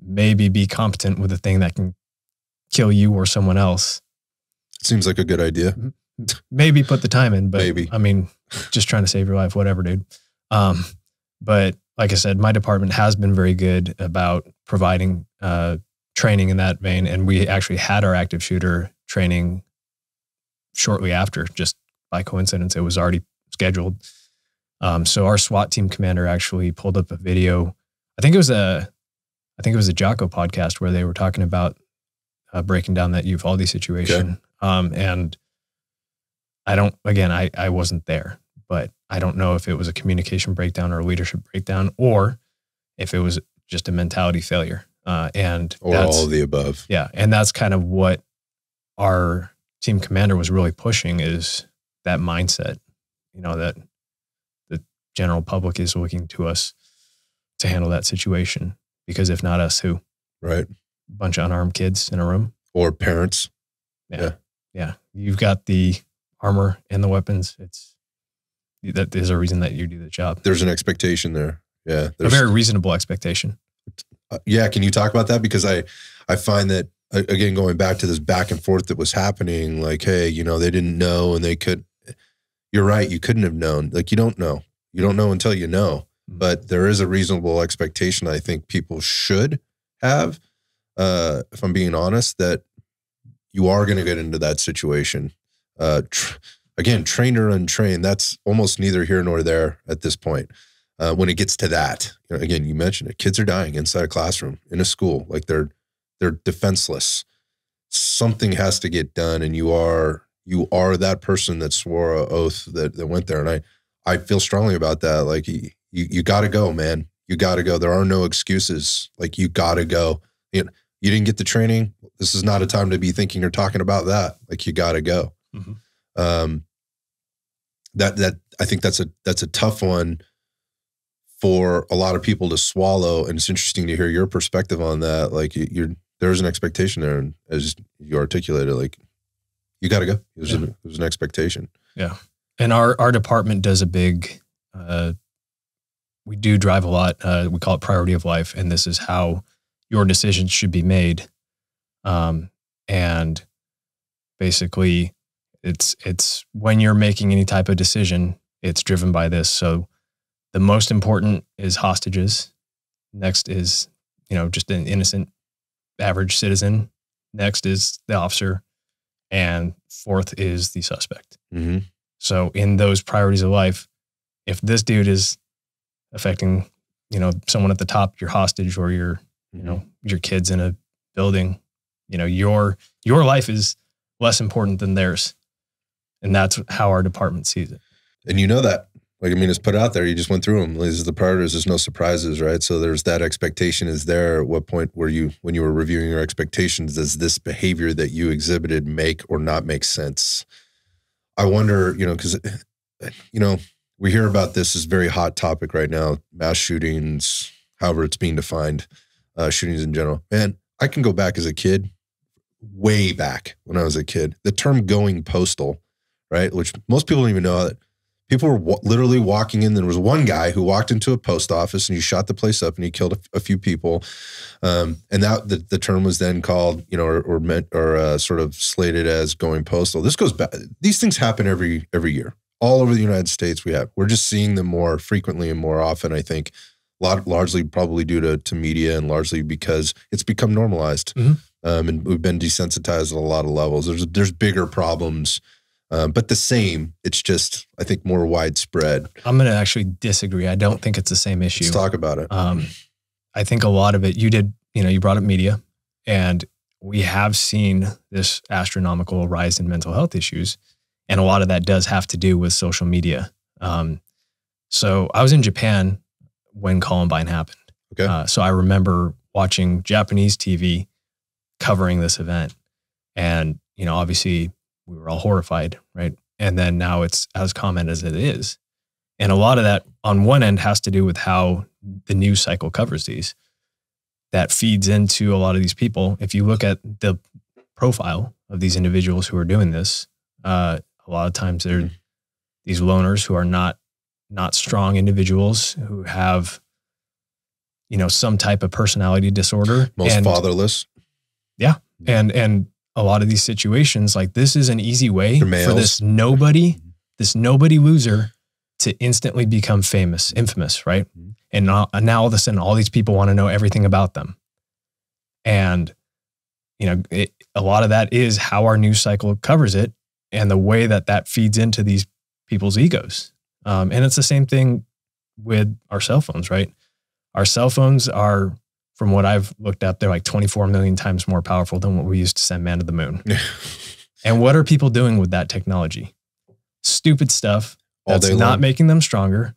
Maybe be competent with a thing that can kill you or someone else. Seems like a good idea. Maybe put the time in, but Maybe. I mean, just trying to save your life, whatever, dude. But like I said, my department has been very good about providing training in that vein. And we actually had our active shooter training shortly after, just by coincidence. It was already scheduled. So our SWAT team commander actually pulled up a video. I think it was a Jocko podcast where they were talking about breaking down that Uvalde situation. Okay. And I wasn't there, but I don't know if it was a communication breakdown or a leadership breakdown, or if it was just a mentality failure. Or all of the above. Yeah. And that's kind of what our team commander was really pushing, is that mindset, that the general public is looking to us to handle that situation, because if not us, who? Right. A bunch of unarmed kids in a room. Or parents. Yeah. You've got the armor and the weapons. That there's a reason that you do the job. There's an expectation there. Yeah. A very reasonable expectation. Yeah. Can you talk about that? Because I find that, again, going back to this back and forth that was happening, like, hey, they didn't know and you're right. You couldn't have known. Like, you don't know. You don't know until you know. But there is a reasonable expectation I think people should have, if I'm being honest, that you are going to get into that situation. Again, trained or untrained, that's almost neither here nor there at this point. When it gets to that, again, you mentioned it. Kids are dying inside a classroom, in a school. Like they're defenseless. Something has to get done, and you are that person that swore an oath that went there. And I feel strongly about that. Like you got to go, man. You got to go. There are no excuses. Like, you got to go. You didn't get the training. This is not a time to be thinking or talking about that. Like, you got to go. Mm-hmm. That I think that's a tough one for a lot of people to swallow. And it's interesting to hear your perspective on that. Like, there's an expectation there, and as you articulated, like, you got to go. There's an expectation. Yeah. And our department does a big, we do drive a lot. We call it priority of life. And this is how your decisions should be made. And basically it's when you're making any type of decision, it's driven by this. So the most important is hostages. Next is, just an innocent average citizen. Next is the officer. And fourth is the suspect. Mm-hmm. So in those priorities of life, if this dude is affecting, someone at the top, your hostage, or your kids in a building, your life is less important than theirs. And that's how our department sees it. And that, like, it's put out there. You just went through them. These are the priorities. There's no surprises, right? So there's that expectation is there. At what point when you were reviewing your expectations, does this behavior that you exhibited make or not make sense? I wonder, because, we hear about this as very hot topic right now, mass shootings, however it's being defined, shootings in general. Man, I can go back as a kid, way back when I was a kid, the term going postal, right? Which most people don't even know that. People were literally walking in. There was one guy who walked into a post office and he shot the place up and he killed a few people. And that the term was then called, or sort of slated as going postal. This goes back. These things happen every year, all over the United States. We're just seeing them more frequently and more often. I think largely probably due to media, and largely because it's become normalized. Mm-hmm. And we've been desensitized at a lot of levels. There's bigger problems. But the same, it's just, I think, more widespread. I'm going to actually disagree. I don't think it's the same issue. Let's talk about it. I think a lot of it, you brought up media, and we have seen this astronomical rise in mental health issues. And a lot of that does have to do with social media. So I was in Japan when Columbine happened. Okay. So I remember watching Japanese TV covering this event. And, obviously, we were all horrified, right? And then now it's as common as it is. And a lot of that on one end has to do with how the news cycle covers these. That feeds into a lot of these people. If you look at the profile of these individuals who are doing this, a lot of times they're these loners who are not strong individuals who have, you know, some type of personality disorder. Most fatherless. Yeah. And a lot of these situations, like this is an easy way for this nobody loser to instantly become infamous, right? And now all of a sudden, all these people want to know everything about them. And, you know, a lot of that is how our news cycle covers it and the way that feeds into these people's egos. And it's the same thing with our cell phones, right? Our cell phones are, from what I've looked at, they're like 24 million times more powerful than what we used to send man to the moon. And what are people doing with that technology? Stupid stuff. That's not making them stronger.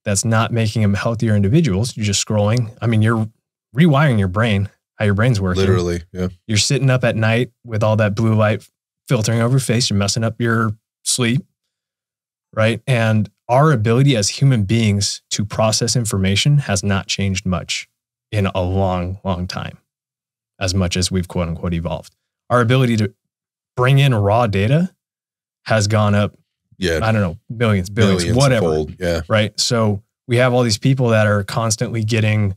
That's not making them healthier individuals. You're just scrolling. I mean, you're rewiring your brain, how your brain's working. Literally, yeah. You're sitting up at night with all that blue light filtering over your face. You're messing up your sleep, right? And our ability as human beings to process information has not changed much in a long, long time, as much as we've quote unquote evolved. Our ability to bring in raw data has gone up. Yeah. I don't know, billions, whatever. Yeah. Right. So we have all these people that are constantly getting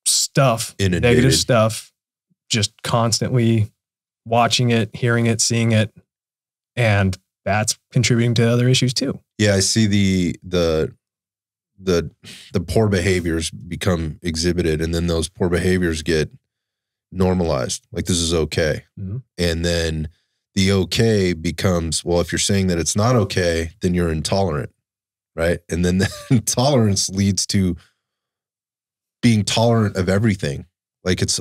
stuff, negative stuff, just constantly watching it, hearing it, seeing it. And that's contributing to other issues too. Yeah. I see the poor behaviors become exhibited, and then those poor behaviors get normalized. Like, this is okay. And then the okay becomes, well, if you're saying that it's not okay, then you're intolerant, right? And then the intolerance leads to being tolerant of everything. Like it's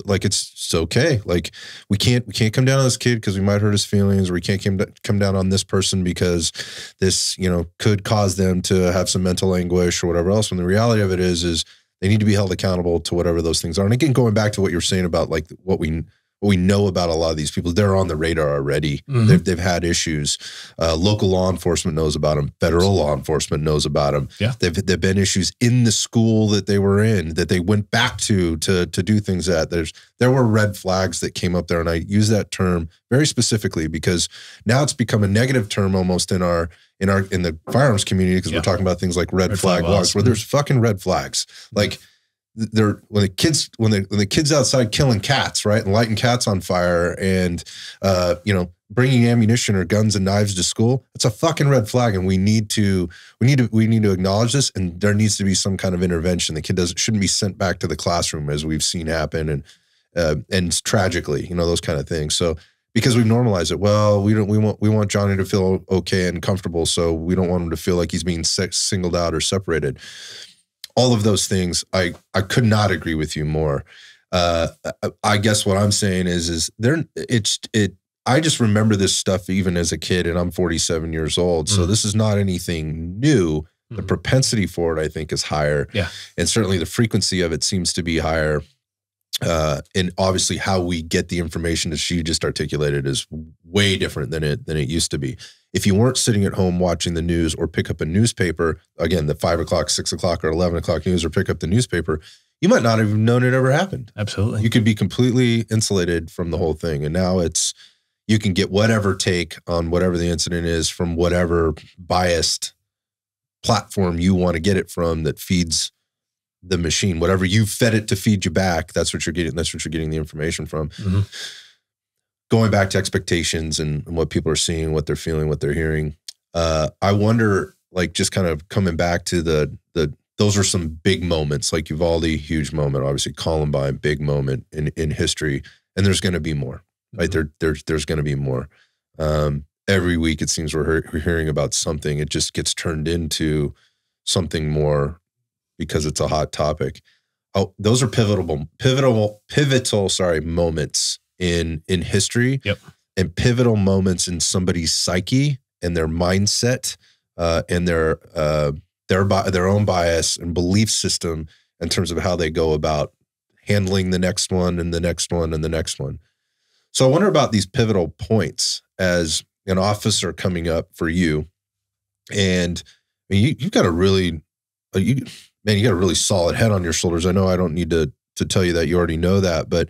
okay. Like we can't come down on this kid because we might hurt his feelings, or we can't come down on this person because this, you know, could cause them to have some mental anguish or whatever else. When the reality of it is they need to be held accountable to whatever those things are. And again, going back to what you're saying about like what we know about a lot of these people, they're on the radar already. They've had issues. Local law enforcement knows about them. Federal law enforcement knows about them. Yeah. They've been issues in the school that they were in, that they went back to do things at. There were red flags that came up there, and I use that term very specifically because now it's become a negative term almost in the firearms community, because we're talking about things like red flag laws, where there's fucking red flags. Like, when the kids outside killing cats, right, and lighting cats on fire, and you know, bringing ammunition or guns and knives to school, it's a fucking red flag, and we need to acknowledge this, and there needs to be some kind of intervention. The kid shouldn't be sent back to the classroom, as we've seen happen, and tragically, you know, those kind of things. So because we've normalized it, well, we want Johnny to feel okay and comfortable, so we don't want him to feel like he's being singled out or separated. All of those things, I could not agree with you more. I guess what I'm saying is I just remember this stuff even as a kid, and I'm 47 years old. So this is not anything new. The propensity for it, I think, is higher. Yeah. And certainly the frequency of it seems to be higher. And obviously how we get the information, as she just articulated, is way different than it used to be. If you weren't sitting at home watching the news, or pick up a newspaper, again, the 5 o'clock, 6 o'clock, or 11 o'clock news, or pick up the newspaper, you might not have known it ever happened. Absolutely. You could be completely insulated from the whole thing. And now you can get whatever take on whatever the incident is from whatever biased platform you want to get it from that feeds the machine. Whatever you fed it to feed you back, that's what you're getting. That's what you're getting the information from. Going back to expectations and what people are seeing, what they're feeling, what they're hearing. I wonder, like, just kind of coming back to those are some big moments, like Uvalde, huge moment, obviously Columbine, big moment in history. And there's going to be more, right? There's going to be more. Every week, it seems we're hearing about something. It just gets turned into something more because it's a hot topic. Oh, those are pivotal moments in history. Yep. And pivotal moments in somebody's psyche and their mindset, and their own bias and belief system in terms of how they go about handling the next one and the next one and the next one. So I wonder about these pivotal points as an officer coming up for you, and mean, you got a really, you got a really solid head on your shoulders. I know I don't need to tell you that, you already know that, but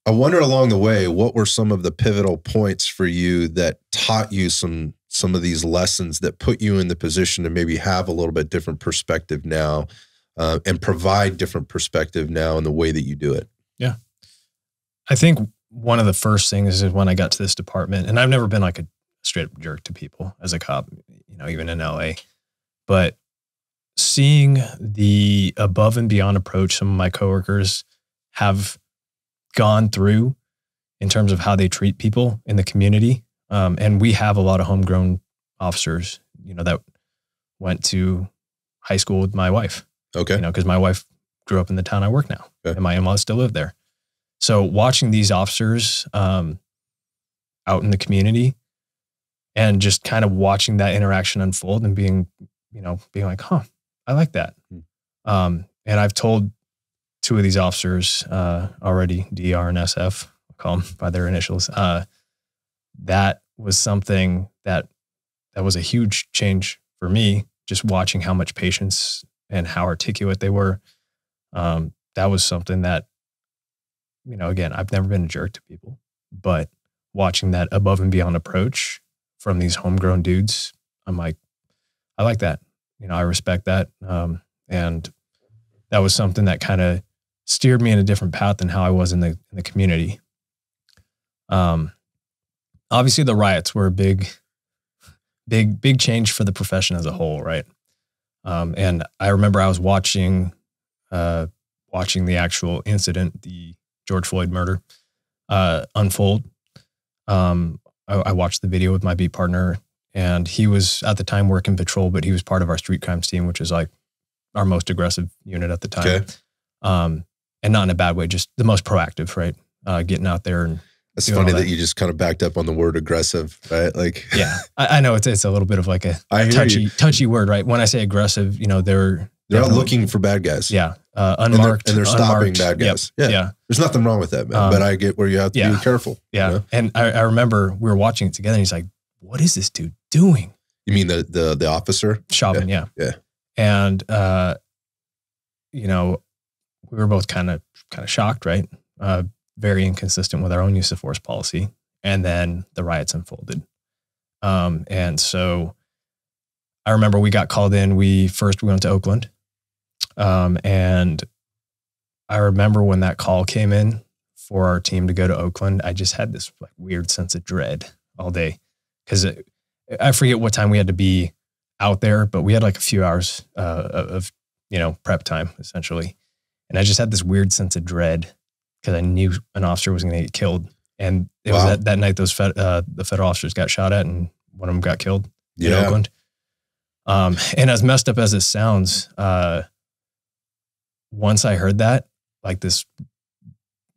I wonder along the way, what were some of the pivotal points for you that taught you some of these lessons that put you in the position to maybe have a little bit different perspective now, and provide different perspective now in the way that you do it? Yeah. I think one of the first things is when I got to this department, and I've never been like a straight up jerk to people as a cop, even in LA, but seeing the above and beyond approach some of my coworkers have gone through in terms of how they treat people in the community. And we have a lot of homegrown officers, that went to high school with my wife. Okay. Because my wife grew up in the town I work now, okay, and my in-laws still live there. So watching these officers out in the community and just kind of watching that interaction unfold and being like, huh, I like that. And I've told two of these officers already, DR and SF, I'll call them by their initials. That was something that was a huge change for me, just watching how much patience and how articulate they were. That was something that, again, I've never been a jerk to people, but watching that above and beyond approach from these homegrown dudes, I'm like, I like that. I respect that. And that was something that kind of steered me in a different path than how I was in the community. Obviously the riots were a big change for the profession as a whole. Right. And I remember I was watching the actual incident, the George Floyd murder, unfold. I watched the video with my beat partner, and he was at the time working patrol, but he was part of our street crimes team, which is like our most aggressive unit at the time. Okay. And not in a bad way, just the most proactive, right? Getting out there and it's funny that you just kind of backed up on the word aggressive, right? Like, yeah, I know it's a little bit of like a touchy word, right? When I say aggressive, they're out looking for bad guys. Yeah. Unmarked. And they're stopping bad guys. Yep. Yeah. There's nothing wrong with that, man. But I get where you have to be careful. Yeah. And I remember we were watching it together and he's like, what is this dude doing? You mean the officer? Chauvin, yeah. And, we were both kind of shocked, right? Very inconsistent with our own use of force policy. And then the riots unfolded. And so I remember we got called in. We went to Oakland. And I remember when that call came in for our team to go to Oakland, I just had this like weird sense of dread all day. Cause I forget what time we had to be out there, but we had like a few hours of prep time essentially. And I just had this weird sense of dread because I knew an officer was going to get killed. And it was that night the federal officers got shot at and one of them got killed in Oakland. And as messed up as it sounds, once I heard that, like this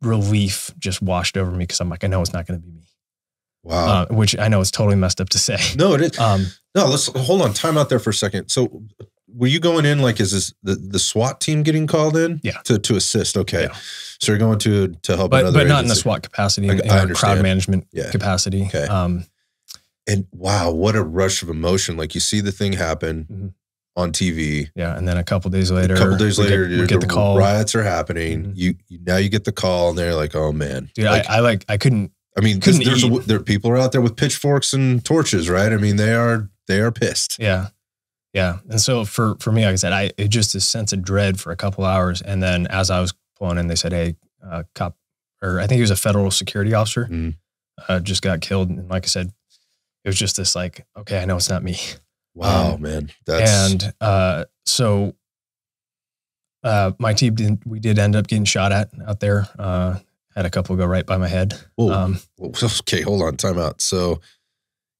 relief just washed over me because I'm like, I know it's not going to be me. Wow. Which I know is totally messed up to say. No, it is. No, let's hold on. Time out there for a second. So were you going in like, is this the SWAT team getting called in? Yeah. To assist. Okay. Yeah. So you're going to help but another not in a SWAT capacity, in a crowd management capacity. Okay. And wow, what a rush of emotion. Like you see the thing happen on TV. Yeah. And then a couple days later, we get the call. Riots are happening. Now you get the call and they're like, oh man. Dude, I couldn't. I mean, there are people out there with pitchforks and torches, right? I mean, they are pissed. Yeah. Yeah. And so for me, like I said, it just this sense of dread for a couple hours. And then as I was pulling in, they said, hey, cop, or I think he was a federal security officer, just got killed. And like I said, it was just this like, okay, I know it's not me. Wow, man. So my team we did end up getting shot at out there. Had a couple go right by my head. Okay, hold on, time out. So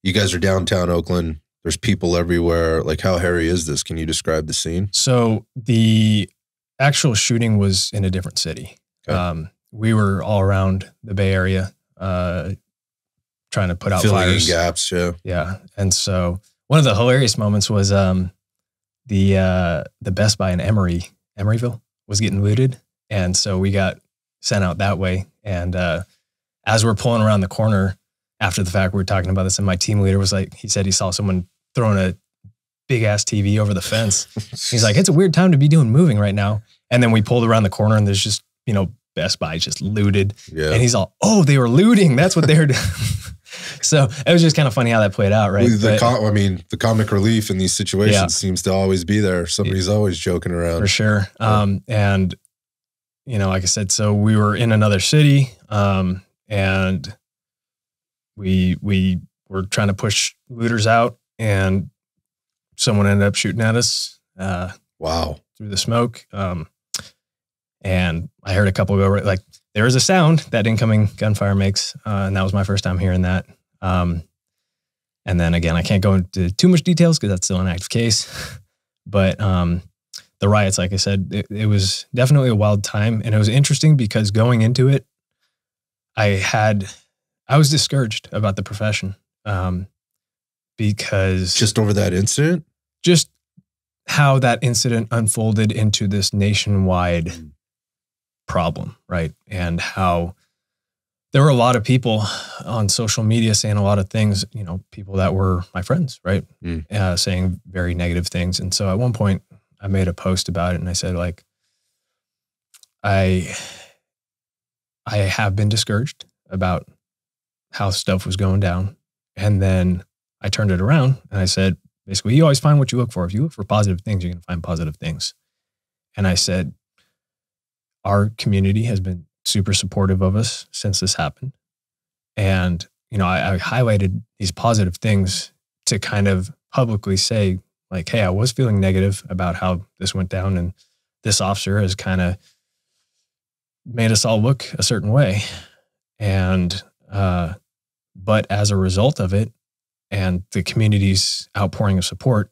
you guys are downtown Oakland. There's people everywhere. Like, how hairy is this? Can you describe the scene? So the actual shooting was in a different city. Okay. We were all around the Bay Area, trying to put out filling fires. In gaps, yeah. Yeah. And so one of the hilarious moments was the Best Buy in Emeryville was getting looted. And so we got sent out that way. And as we're pulling around the corner after the fact, we were talking about this, and my team leader was like, he said he saw someone throwing a big ass TV over the fence. He's like, it's a weird time to be doing moving right now. And then we pulled around the corner and there's just, you know, Best Buy just looted. Yeah. And he's all, oh, they were looting. That's what they were doing. So it was just kind of funny how that played out, right? I mean, the comic relief in these situations seems to always be there. Somebody's always joking around. For sure. And, you know, like I said, so we were in another city and we were trying to push looters out and someone ended up shooting at us. Wow. Through the smoke. And I heard a couple go, like, there is a sound that incoming gunfire makes. And that was my first time hearing that. And then again, I can't go into too much details because that's still an active case. But the riots, like I said, it was definitely a wild time. And it was interesting because going into it, I was discouraged about the profession. Because just over that incident? Just how that incident unfolded into this nationwide problem, right? And how there were a lot of people on social media saying a lot of things, you know, people that were my friends, right? Saying very negative things. And so at one point I made a post about it and I said, like, I have been discouraged about how stuff was going down. And then I turned it around and I said, basically, you always find what you look for. If you look for positive things, you're going to find positive things. And I said, our community has been super supportive of us since this happened. And, you know, I highlighted these positive things to kind of publicly say, like, hey, I was feeling negative about how this went down. And this officer has kind of made us all look a certain way. And, but as a result of it, and the community's outpouring of support,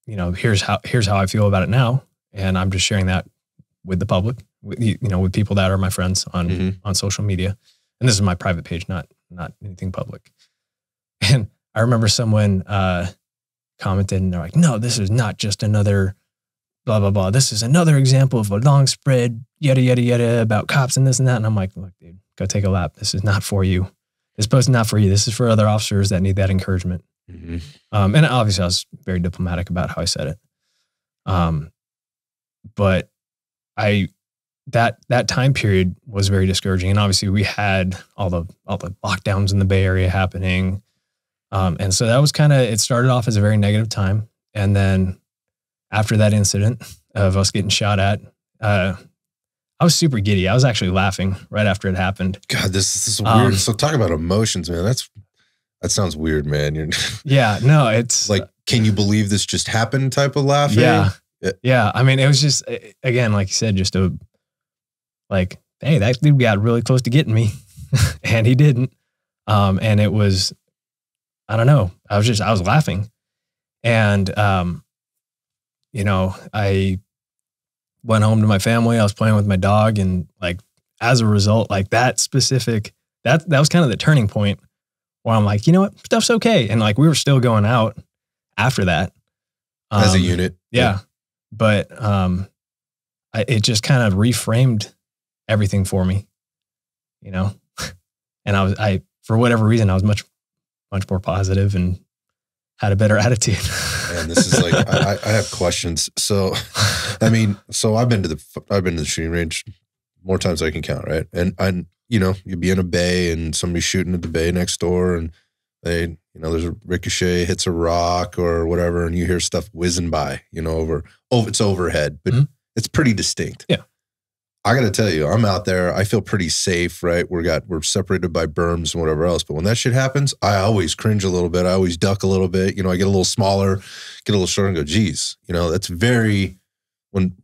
you know, here's how I feel about it now. And I'm just sharing that with the public, you know, with people that are my friends on social media. And this is my private page, not anything public. And I remember someone commented and they're like, no, this is not just another blah, blah, blah. This is another example of a long spread, yada, yada, yada about cops and this and that. And I'm like, look, dude, go take a lap. This is not for you. This post is not for you. This is for other officers that need that encouragement. And obviously I was very diplomatic about how I said it. But that time period was very discouraging. And obviously we had all the lockdowns in the Bay Area happening. And so that was it started off as a very negative time. And then after that incident of us getting shot at, I was super giddy. I was actually laughing right after it happened. God, this is weird. So talk about emotions, man. That sounds weird, man. Yeah, no, it's like, can you believe this just happened type of laughing? Yeah. I mean, it was just, again, like you said, just like, hey, that dude got really close to getting me and he didn't. And it was, I don't know. I was laughing. And, you know, I went home to my family. I was playing with my dog. And like, as a result, like that was kind of the turning point where I'm like, you know what, stuff's okay. And like, we were still going out after that. As a unit. Yeah. But it just kind of reframed everything for me, you know? And I for whatever reason, I was much more positive and had a better attitude. Man, this is like, I have questions. So, I mean, I've been to the shooting range more times than I can count, right? And you know, you'd be in a bay and somebody's shooting at the bay next door and they, you know, there's a ricochet, hits a rock or whatever, and you hear stuff whizzing by, you know, it's overhead, but it's pretty distinct. Yeah. I got to tell you, I'm out there. I feel pretty safe, right? We're separated by berms and whatever else. But when that shit happens, I always cringe a little bit. I always duck a little bit. You know, I get a little smaller, get a little shorter and go, geez, you know, that's very, when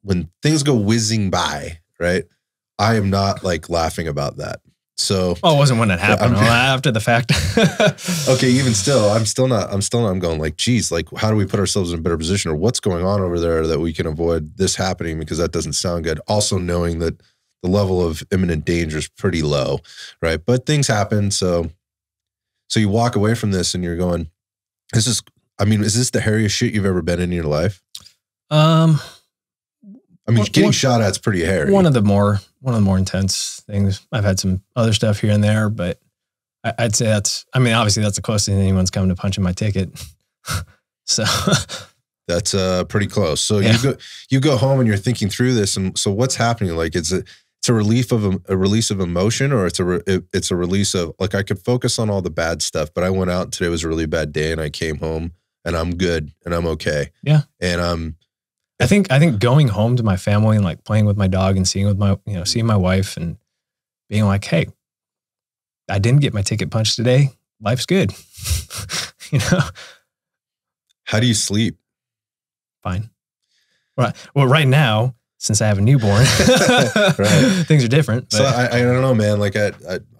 things go whizzing by, right? I am not like laughing about that. So, it wasn't when it happened. After the fact. Okay, even still, I'm going like, geez, like, how do we put ourselves in a better position, or what's going on over there that we can avoid this happening, because that doesn't sound good. Also knowing that the level of imminent danger is pretty low, right? But things happen. So you walk away from this and you're going, is this the hairiest shit you've ever been in your life? I mean, getting shot at's pretty hairy. One of the more intense things. I've had some other stuff here and there, but I'd say obviously that's the closest thing anyone's come to punching my ticket. So that's pretty close. So Yeah. you go home and you're thinking through this, and so what's happening? Like, it's a relief of a release of emotion, or it's a release of, like, I could focus on all the bad stuff, but I went out and today was a really bad day, and I came home and I'm good and I'm okay. Yeah. And I think going home to my family and like playing with my dog and seeing my wife and being like, hey, I didn't get my ticket punched today. Life's good. How do you sleep? Fine. Right. Well, right now, since I have a newborn, Right. things are different. But So I don't know, man. Like, I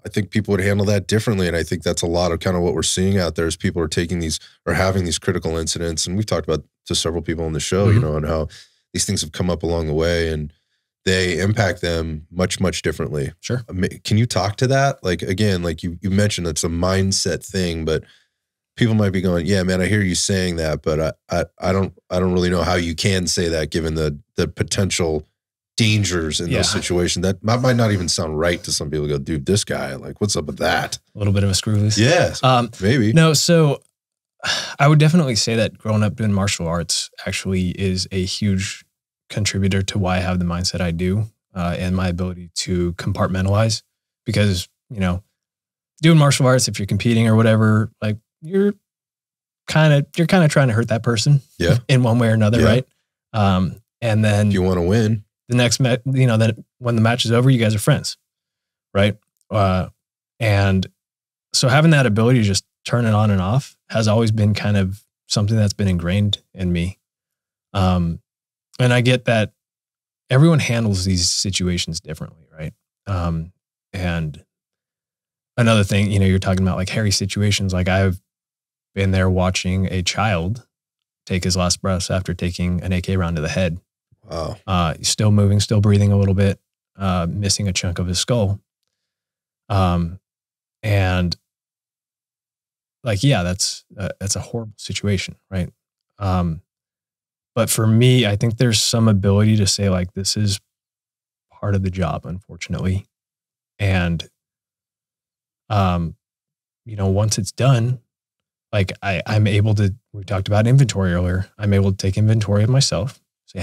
think people would handle that differently. And I think that's a lot of kind of what we're seeing out there is people are taking these or having these critical incidents. And we've talked about to several people on the show, Mhm. you know, and how these things have come up along the way and they impact them much, much differently. Sure. Can you talk to that? Like, again, like you mentioned, it's a mindset thing, but people might be going, yeah, man, I hear you saying that, but I don't really know how you can say that given the potential dangers in those situations. That might not even sound right to some people. Go, dude, this guy, like, what's up with that? A little bit of a screw loose. Yes, maybe. No, so I would definitely say that growing up doing martial arts actually is a huge contributor to why I have the mindset I do, and my ability to compartmentalize. Because, doing martial arts, if you're competing or whatever, like you're kind of trying to hurt that person, in one way or another, right? And then If you want to win, the next, then when the match is over, you guys are friends, right? And so having that ability to just turn it on and off has always been kind of something that's been ingrained in me. And I get that everyone handles these situations differently, right? And another thing, you're talking about like hairy situations. Like I've been there watching a child take his last breaths after taking an AK round to the head. wow, He's still moving, still breathing a little bit, missing a chunk of his skull. And like, yeah, that's a horrible situation, right? But for me, I think there's some ability to say like, this is part of the job, unfortunately. And, once it's done, like I'm able to, we talked about inventory earlier. I'm able to take inventory of myself, say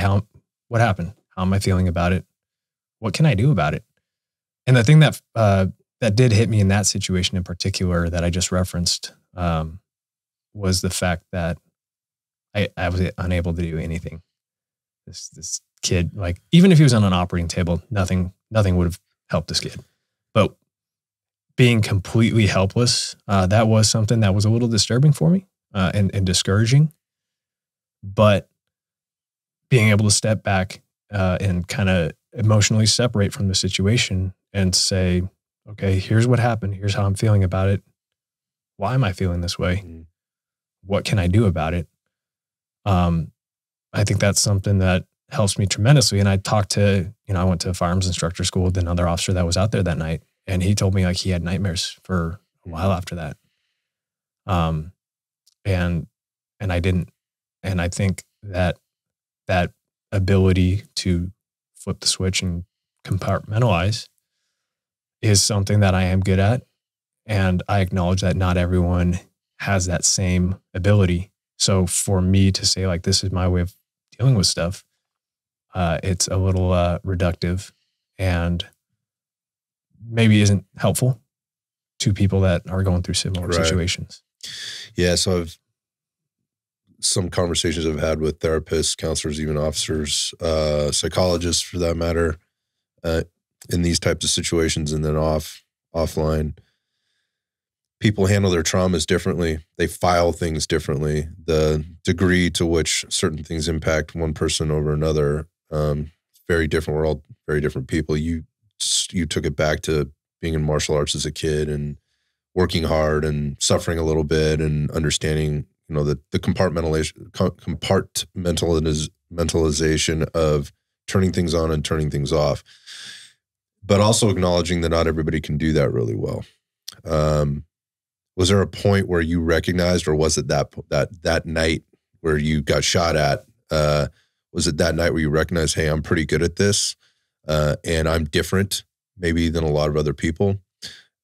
what happened? How am I feeling about it? What can I do about it? And the thing that did hit me in that situation in particular that I just referenced, was the fact that I was unable to do anything. This kid, like, even if he was on an operating table, nothing would have helped this kid. But being completely helpless, that was something that was a little disturbing for me, and discouraging. But being able to step back, and kind of emotionally separate from the situation and say, okay, here's what happened. Here's how I'm feeling about it. Why am I feeling this way? What can I do about it? I think that's something that helps me tremendously. And I talked to, I went to a firearms instructor school with another officer that was out there that night. And he told me like he had nightmares for a while after that. And I didn't. And I think that ability to flip the switch and compartmentalize is something that I am good at. And I acknowledge that not everyone has that same ability. So for me to say like, this is my way of dealing with stuff, it's a little reductive and maybe isn't helpful to people that are going through similar situations. Yeah. So some conversations I've had with therapists, counselors, even officers, psychologists for that matter, in these types of situations, and then offline, people handle their traumas differently. They file things differently. The degree to which certain things impact one person over another, very different. We're all very different people. You took it back to being in martial arts as a kid and working hard and suffering a little bit and understanding, the compartmentalization of turning things on and turning things off, but also acknowledging that not everybody can do that really well. Was there a point where you recognized, or was it that night where you got shot at? Was it that night where you recognized, hey, I'm pretty good at this, and I'm different maybe than a lot of other people?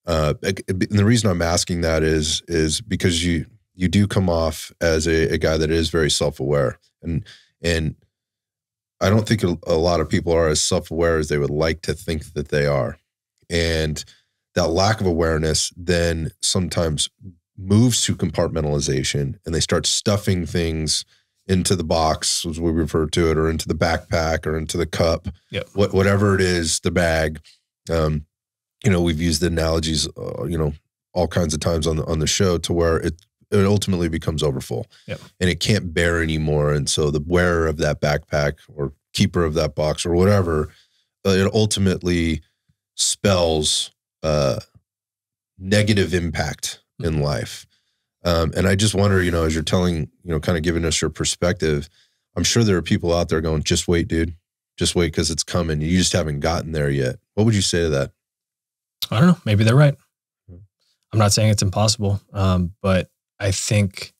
And the reason I'm asking that is because you do come off as a guy that is very self-aware, and I don't think a lot of people are as self-aware as they would like to think that they are. And that lack of awareness then sometimes moves to compartmentalization, and they start stuffing things into the box, as we refer to it, or into the backpack, or into the cup, whatever it is, the bag. We've used the analogies, all kinds of times on the show, to where it ultimately becomes overfull, and it can't bear anymore. And so the wearer of that backpack, or keeper of that box, or whatever, it ultimately spells negative impact in life. And I just wonder, as you're telling, kind of giving us your perspective, I'm sure there are people out there going, just wait, dude, just wait, because it's coming. You just haven't gotten there yet. What would you say to that? I don't know. Maybe they're right. I'm not saying it's impossible, but I think,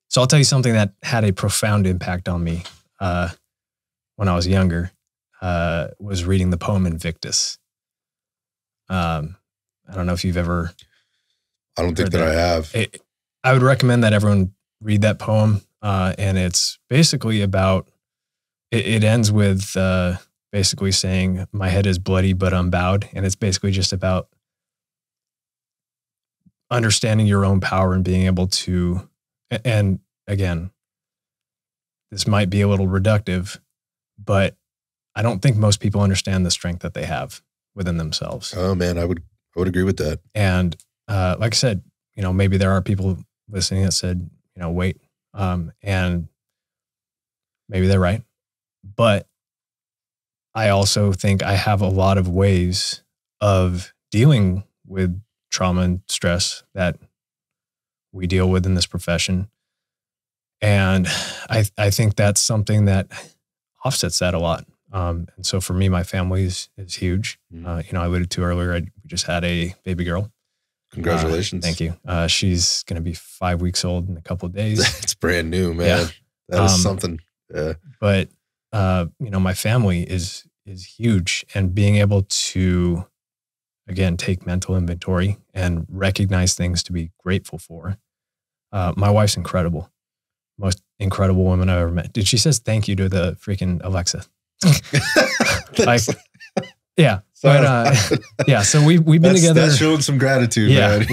so I'll tell you something that had a profound impact on me when I was younger, was reading the poem Invictus. I don't know if you've ever. I don't think that I have. I would recommend that everyone read that poem. And it's basically about, it ends with basically saying, my head is bloody, but unbowed. And it's basically just about understanding your own power and being able to, and again, this might be a little reductive, but I don't think most people understand the strength that they have within themselves. Oh man, I would agree with that. And like I said, maybe there are people listening that said, wait, and maybe they're right. But I also think I have a lot of ways of dealing with trauma and stress that we deal with in this profession. And I think that's something that offsets that a lot. And so for me, my family is huge. I alluded to earlier, we just had a baby girl. Congratulations. Thank you. She's going to be 5 weeks old in a couple of days. It's brand new, man. Yeah. That is something. Yeah. But, my family is huge, and being able to, again, take mental inventory and recognize things to be grateful for. My wife's incredible. Most incredible woman I've ever met. Dude, she says thank you to the freaking Alexa. Yeah. But, so we've been together. That's showing some gratitude, man.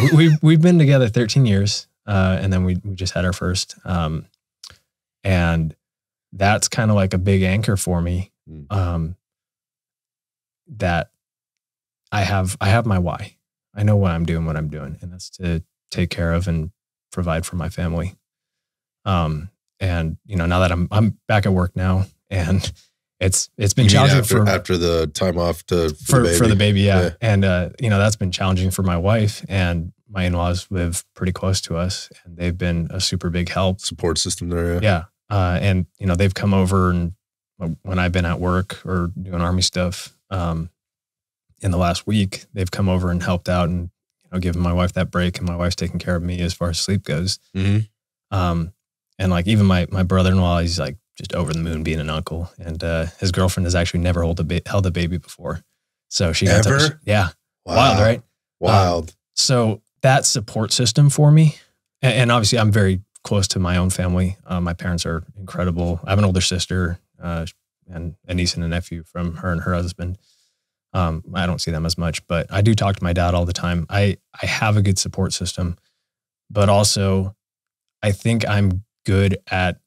we've been together 13 years. And then we just had our first. And that's kind of like a big anchor for me. That I have my why. I know why I'm doing what I'm doing, and that's to take care of and provide for my family. And now that I'm back at work now, and it's been challenging after the time off for the baby. Yeah. And, that's been challenging for my wife, and my in-laws live pretty close to us, and they've been a super big help. Support system there. Yeah. And they've come over, and when I've been at work or doing Army stuff, in the last week, they've come over and helped out and, given my wife that break, and my wife's taking care of me as far as sleep goes. Mm-hmm. And like even my brother-in-law, he's like just over the moon being an uncle, and his girlfriend has actually never held a baby before. So she got ever? Yeah. Wow. Wild, right? Wild. So that support system for me, and obviously I'm very close to my own family. My parents are incredible. I have an older sister, and a niece and a nephew from her and her husband. I don't see them as much, but I do talk to my dad all the time. I have a good support system, but also I think I'm good at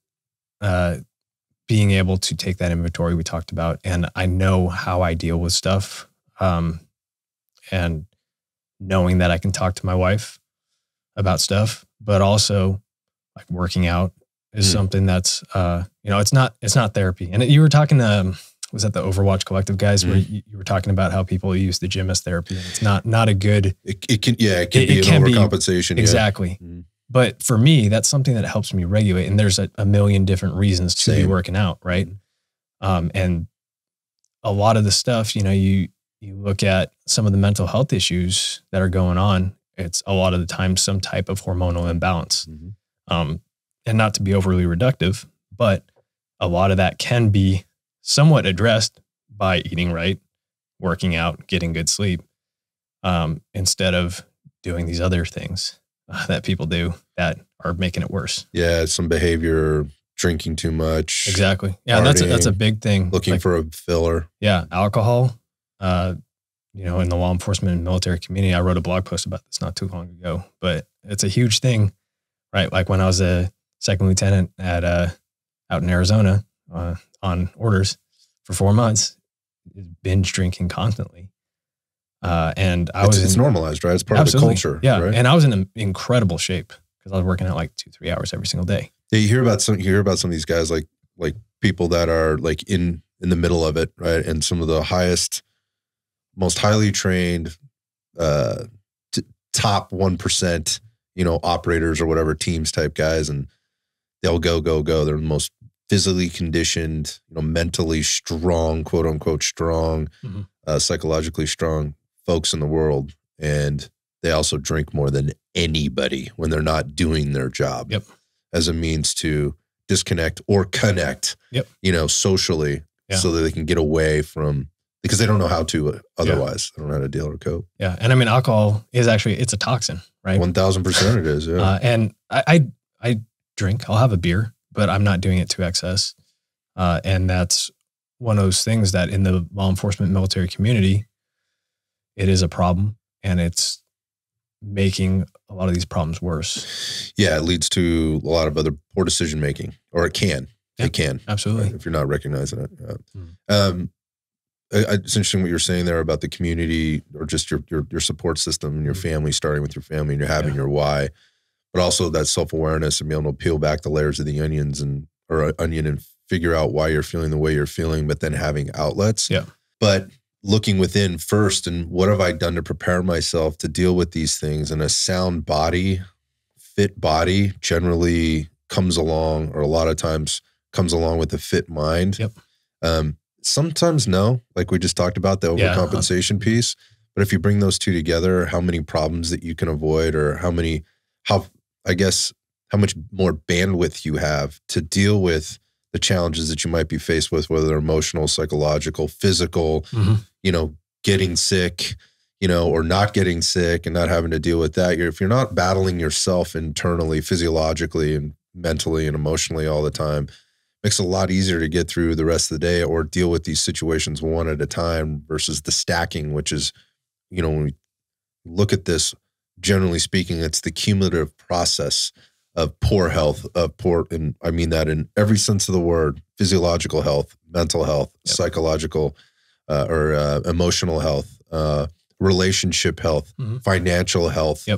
being able to take that inventory we talked about, and I know how I deal with stuff, and knowing that I can talk to my wife about stuff, but also like working out is something that's, it's not therapy. And you were talking to, was that the Overwatch Collective guys where you were talking about how people use the gym as therapy, and it's not a good, it can be an overcompensation. Exactly. Yeah. But for me, that's something that helps me regulate. And there's a million different reasons to be working out. Right. And a lot of the stuff, you look at some of the mental health issues that are going on. It's a lot of the time some type of hormonal imbalance. Mm-hmm. And not to be overly reductive, but a lot of that can be somewhat addressed by eating right, working out, getting good sleep, instead of doing these other things. that people do that are making it worse. Yeah, some behavior, drinking too much. Exactly. Yeah, and that's a big thing. Looking for a filler. Yeah, alcohol. You know, in the law enforcement and military community, I wrote a blog post about this not too long ago, but it's a huge thing, right? Like when I was a second lieutenant at out in Arizona on orders for 4 months, binge drinking constantly. And it's normalized, right? It's part of the culture. Yeah. Right? And I was in incredible shape because I was working out like 2-3 hours every single day. Yeah, you hear about some of these guys, like people that are like in the middle of it, right? And some of the most highly trained, top 1%, you know, operators or whatever, teams type guys, and they'll go. They're the most physically conditioned, you know, mentally strong, quote unquote strong, psychologically strong folks in the world. And they also drink more than anybody when they're not doing their job as a means to disconnect or connect, you know, socially so that they can get away from, because they don't know how to otherwise. They don't know how to deal or cope. Yeah. And I mean, alcohol is actually, it's a toxin, right? 1000% it is. Yeah. And I drink, I'll have a beer, but I'm not doing it to excess. And that's one of those things that in the law enforcement military community, it is a problem, and it's making a lot of these problems worse. Yeah. It leads to a lot of other poor decision making, or it can. It can. Absolutely. Right, if you're not recognizing it. It's interesting what you're saying there about the community, or just your support system and your family, starting with your family, and you're having your why, but also that self-awareness and being able to peel back the layers of the onion and figure out why you're feeling the way you're feeling, but then having outlets. Yeah. But looking within first, and what have I done to prepare myself to deal with these things? And a sound body, fit body generally comes along, or a lot of times comes along with a fit mind. Sometimes no, like we just talked about, the overcompensation piece. But if you bring those two together, how many problems that you can avoid, or how much more bandwidth you have to deal with the challenges that you might be faced with, whether they're emotional, psychological, physical, you know, getting sick, you know, or not getting sick and not having to deal with that. If you're not battling yourself internally, physiologically and mentally and emotionally all the time, makes it a lot easier to get through the rest of the day or deal with these situations one at a time, versus the stacking, which is, you know, when we look at this, generally speaking, it's the cumulative process of poor health, and I mean that in every sense of the word: physiological health, mental health, psychological or emotional health, relationship health, financial health.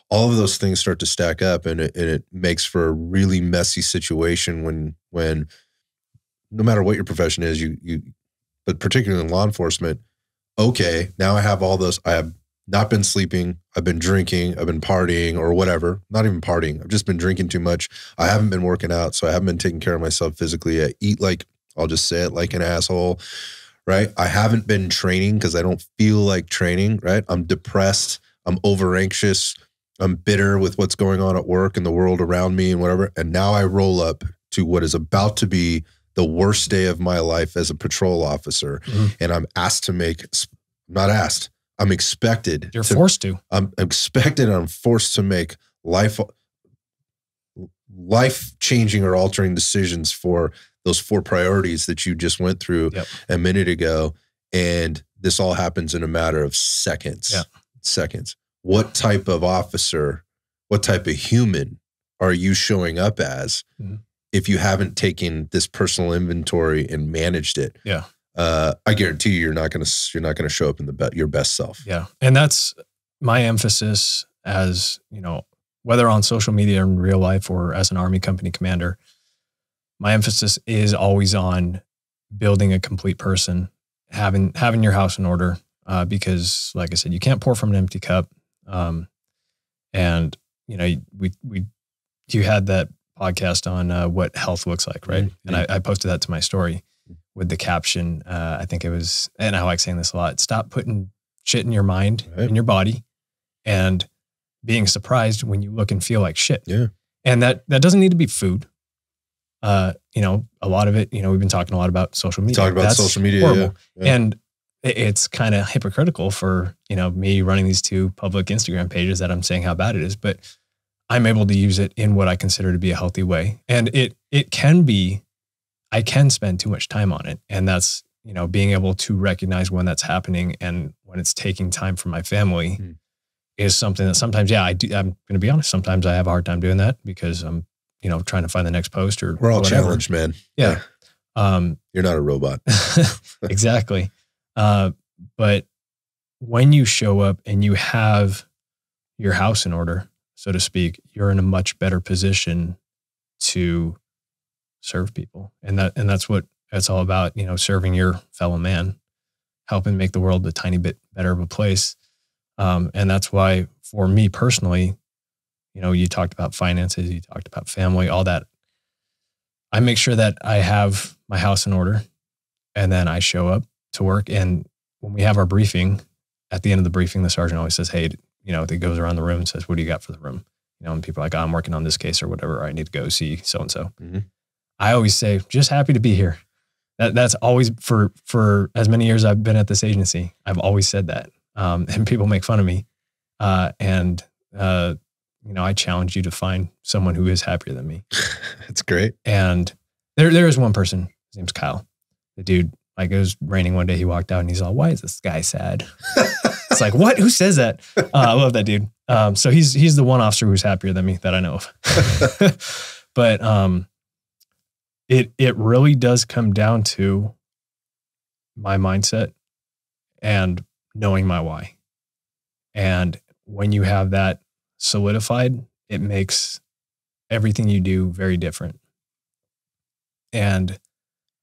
All of those things start to stack up, and it makes for a really messy situation when no matter what your profession is, but particularly in law enforcement, okay, now I have all those. I have not been sleeping. I've been drinking. I've been partying, or whatever. Not even partying. I've just been drinking too much. I haven't been working out, so I haven't been taking care of myself physically. I eat like, I'll just say it, like an asshole, right? I haven't been training because I don't feel like training, right? I'm depressed. I'm over anxious. I'm bitter with what's going on at work and the world around me and whatever. And now I roll up to what is about to be the worst day of my life as a patrol officer. And I'm asked to make, not asked, I'm expected. You're forced to. I'm expected and I'm forced to make life-changing or altering decisions for those 4 priorities that you just went through a minute ago. And this all happens in a matter of seconds. Seconds. What type of officer, what type of human are you showing up as if you haven't taken this personal inventory and managed it? I guarantee you're not going to show up in your best self. And that's my emphasis, as you know, whether on social media in real life or as an Army company commander. My emphasis is always on building a complete person, having your house in order, because, like I said, you can't pour from an empty cup. And you know, you had that podcast on what health looks like, right? And I posted that to my story with the caption. I think it was, and I like saying this a lot: stop putting shit in your mind, in your body, and being surprised when you look and feel like shit. And that doesn't need to be food. You know, a lot of it, you know, we've been talking a lot about social media. Social media. And it's kind of hypocritical for, you know, me running these 2 public Instagram pages that I'm saying how bad it is. But I'm able to use it in what I consider to be a healthy way. And it can be, I can spend too much time on it. And that's, you know, being able to recognize when that's happening and when it's taking time from my family is something that sometimes, yeah, I do. I'm going to be honest. Sometimes I have a hard time doing that because I'm, you know, trying to find the next post or we're all whatever. challenged, man. Yeah. You're not a robot. Exactly. But when you show up and you have your house in order, so to speak, you're in a much better position to serve people. And that's what it's all about, you know, serving your fellow man, helping make the world a tiny bit better of a place. And that's why for me personally, you know, you talked about finances, you talked about family, all that. I make sure that I have my house in order and then I show up to work. And when we have our briefing, at the end of the briefing, the sergeant always says, hey, you know, he goes around the room and says, what do you got for the room? You know, and people are like, oh, I'm working on this case or whatever. I need to go see so-and-so. I always say, just happy to be here. That's always for as many years I've been at this agency. I've always said that. And people make fun of me. You know, I challenge you to find someone who is happier than me. That's great. And there is one person, his name's Kyle. The dude, like it was raining one day, he walked out and he's all, why is this guy sad? It's like, what? Who says that? I love that dude. So he's the one officer who's happier than me that I know of. But it really does come down to my mindset and knowing my why. And when you have that solidified, it makes everything you do very different. And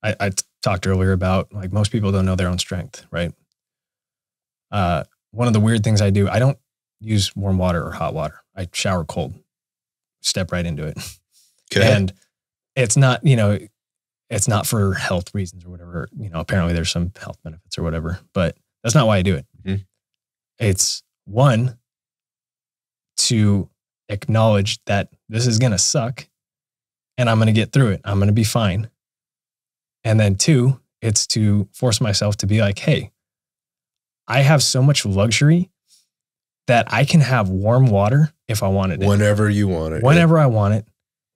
I talked earlier about like most people don't know their own strength, right? One of the weird things I do, I don't use warm water or hot water. I shower cold, step right into it. Okay. And it's not, you know, it's not for health reasons or whatever. You know, apparently there's some health benefits or whatever, but that's not why I do it. It's one, to acknowledge that this is going to suck and I'm going to get through it. I'm going to be fine. And then two, it's to force myself to be like, hey, I have so much luxury that I can have warm water if I wanted it. Whenever you want it. Whenever I want it.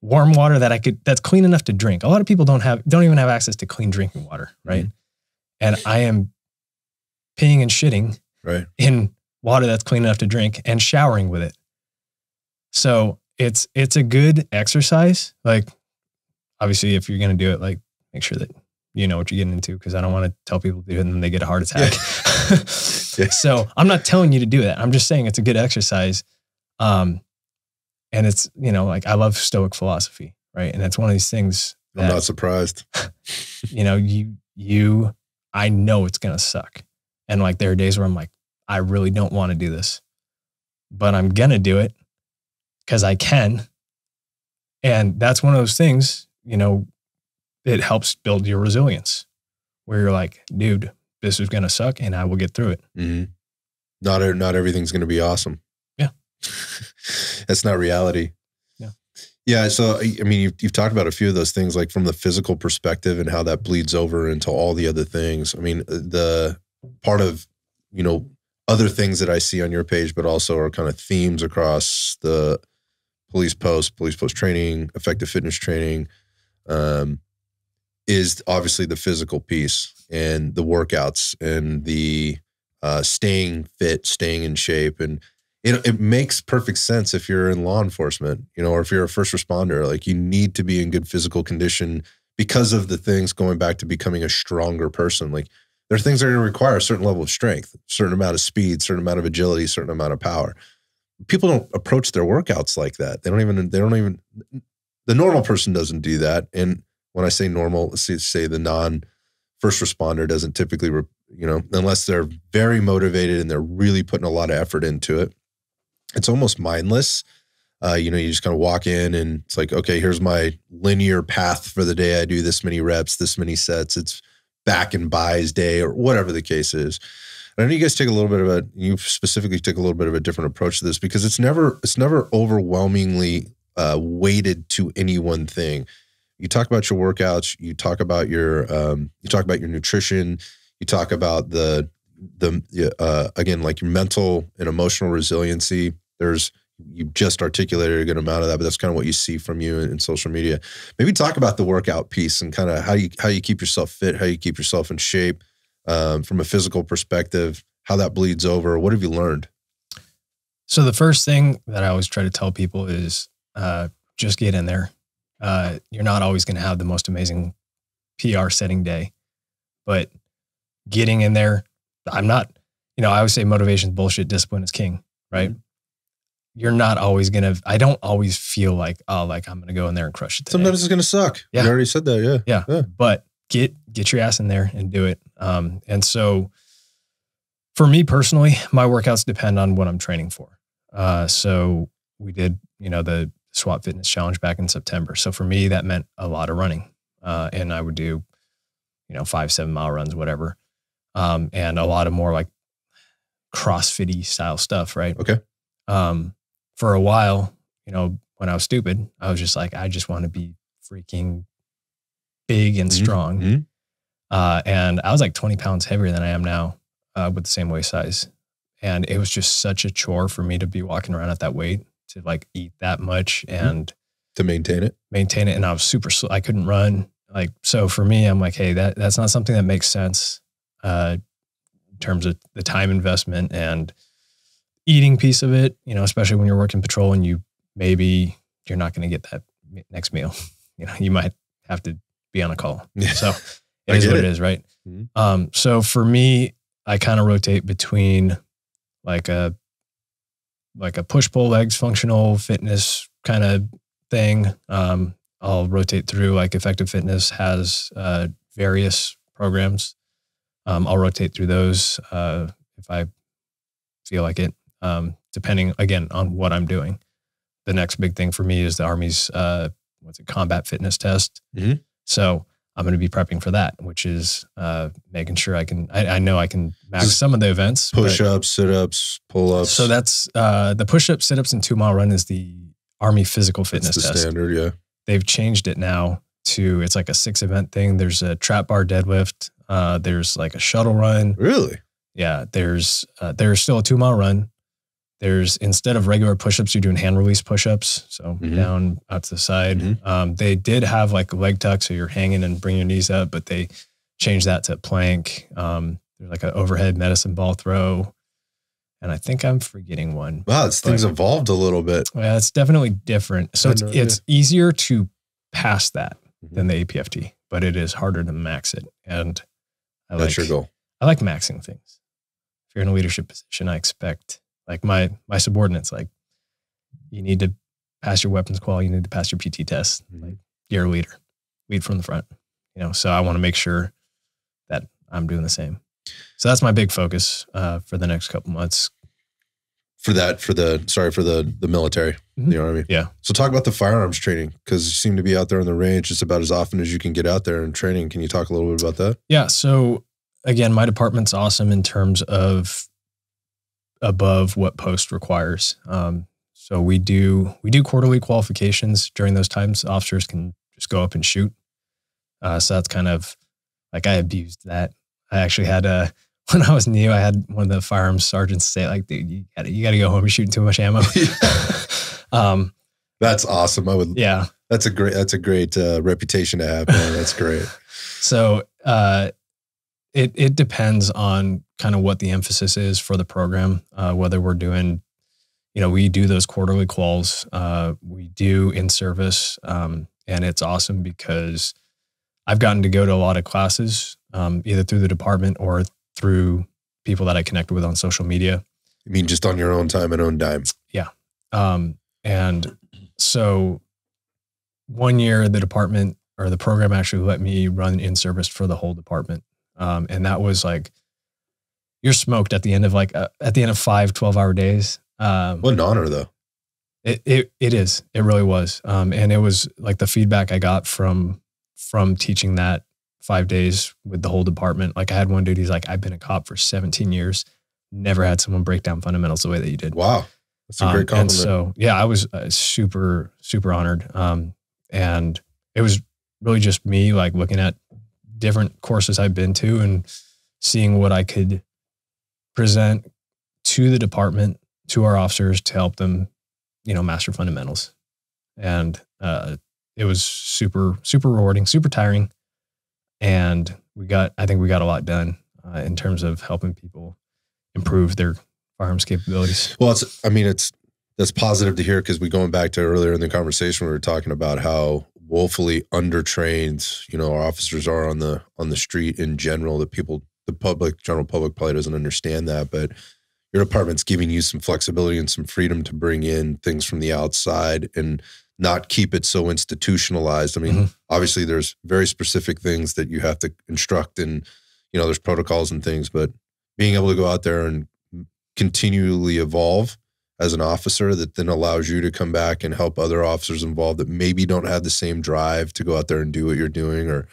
Warm water that's clean enough to drink. A lot of people don't even have access to clean drinking water, right? And I am peeing and shitting in water that's clean enough to drink and showering with it. So it's a good exercise. Like, obviously, if you're going to do it, like, make sure that you know what you're getting into, because I don't want to tell people to do it and then they get a heart attack. So I'm not telling you to do that. I'm just saying it's a good exercise. And it's, you know, like I love Stoic philosophy, right? And it's one of these things that, I'm not surprised. You know, I know it's going to suck. And like there are days where I'm like, I really don't want to do this, but I'm going to do it because I can. And that's one of those things, you know, it helps build your resilience where you're like, dude, this is going to suck and I will get through it. Not everything's going to be awesome. Yeah. That's not reality. Yeah. Yeah. So, I mean, you've talked about a few of those things, like from the physical perspective and how that bleeds over into all the other things. I mean, the part of, you know, other things that I see on your page, but also are kind of themes across the police post training, effective fitness training, is obviously the physical piece and the workouts and the staying fit, staying in shape. And it makes perfect sense if you're in law enforcement, you know, or if you're a first responder, like you need to be in good physical condition because of the things going back to becoming a stronger person. Like there are things that are going to require a certain level of strength, a certain amount of speed, certain amount of agility, certain amount of power. People don't approach their workouts like that. They don't even, the normal person doesn't do that. And when I say normal, let's say the non-first responder doesn't typically, you know, unless they're very motivated and they're really putting a lot of effort into it, it's almost mindless. You know, you just kind of walk in and it's like, okay, here's my linear path for the day. I do this many reps, this many sets. It's back and buys day or whatever the case is. And I know you guys you specifically take a little bit of a different approach to this because it's never overwhelmingly weighted to any one thing. You talk about your workouts, you talk about your nutrition, you talk about the again, like your mental and emotional resiliency. There's you just articulated a good amount of that, but that's kind of what you see from you in social media. Maybe talk about the workout piece and kind of how you keep yourself fit, how you keep yourself in shape, from a physical perspective, how that bleeds over. What have you learned? So the first thing that I always try to tell people is just get in there. You're not always going to have the most amazing PR setting day, but getting in there, I'm not, I always say motivation is bullshit, discipline is king, right? Mm-hmm. You're not always going to, I don't always feel like, oh, like I'm going to go in there and crush it today. Sometimes it's going to suck. Yeah. You already said that. Yeah. But get your ass in there and do it. And so for me personally, my workouts depend on what I'm training for. So we did, the SWAT Fitness Challenge back in September. So for me, that meant a lot of running. And I would do, 5-7 mile runs, whatever. And a lot of more like CrossFit-y style stuff. Right. Okay. For a while, when I was stupid, I was just like, I just want to be freaking big and strong. Mm-hmm. And I was like 20 pounds heavier than I am now, with the same waist size. And it was just such a chore for me to be walking around at that weight, to like eat that much and to maintain it. And I was super slow. I couldn't run. So for me, I'm like, hey, that's not something that makes sense, in terms of the time investment and eating piece of it, especially when you're working patrol and you're not going to get that next meal. You might have to be on a call. Yeah. So it is what it is, right? Mm-hmm. So for me, I kind of rotate between like a push-pull legs functional fitness kind of thing. I'll rotate through, like Effective Fitness has various programs. I'll rotate through those if I feel like it. Depending again on what I'm doing. The next big thing for me is the Army's combat fitness test. Mm-hmm. So I'm going to be prepping for that, which is making sure I know I can max some of the events. Push-ups, sit-ups, pull-ups. So that's the push-ups, sit-ups, and 2 mile run is the Army physical fitness test. Standard, yeah. They've changed it now to, it's like a 6 event thing. There's a trap bar deadlift. There's like a shuttle run. Really? Yeah. There's still a 2 mile run. There's, instead of regular push-ups, you're doing hand release push-ups. So down out to the side. Mm-hmm. They did have like a leg tuck, so you're hanging and bring your knees up, but they changed that to plank. There's like an overhead medicine ball throw. And I think I'm forgetting one. Wow, things evolved a little bit. Yeah, it's definitely different. So it's easier to pass that than the APFT, but it is harder to max it. And that's your goal. I like maxing things. If you're in a leadership position, I expect, like my subordinates, like, you need to pass your weapons qual, you need to pass your PT test. Like, you're a leader, lead from the front, so I want to make sure that I'm doing the same. So that's my big focus for the next couple months. For the military, the Army. Yeah. So talk about the firearms training, because you seem to be out there on the range just about as often as you can get out there in training. Can you talk a little bit about that? Yeah. So again, my department's awesome in terms of above what post requires. So we do quarterly qualifications. During those times, officers can just go up and shoot. So that's kind of like, I abused that. I actually had when I was new, I had one of the firearms sergeants say, like, dude, you got to go home. You're shooting too much ammo. That's awesome. Yeah, that's a great reputation to have, man. That's great. So it depends on kind of what the emphasis is for the program, whether we're doing, we do those quarterly quals, we do in service, and it's awesome because I've gotten to go to a lot of classes, either through the department or through people that I connect with on social media. You mean just on your own time and own dime? Yeah. And so one year the department or the program actually let me run in service for the whole department. And that was like, you're smoked at the end of 5 12-hour days. What an honor though. It is. It really was. And it was like the feedback I got from teaching that 5 days with the whole department. Like, I had one dude, he's like, I've been a cop for 17 years. Never had someone break down fundamentals the way that you did. Wow. That's a great compliment. And so, yeah, I was super, super honored. And it was really just me, like, looking at different courses I've been to and seeing what I could present to the department, to our officers, to help them master fundamentals. And it was super, super rewarding, super tiring. And I think we got a lot done in terms of helping people improve their firearms capabilities. Well, that's positive to hear, because we going back to earlier in the conversation, we were talking about how woefully undertrained, our officers are on the street in general, that the general public probably doesn't understand that, but your department's giving you some flexibility and some freedom to bring in things from the outside and not keep it so institutionalized. I mean, obviously there's very specific things that you have to instruct, and, there's protocols and things, but being able to go out there and continually evolve as an officer, that then allows you to come back and help other officers involved that maybe don't have the same drive to go out there and do what you're doing, or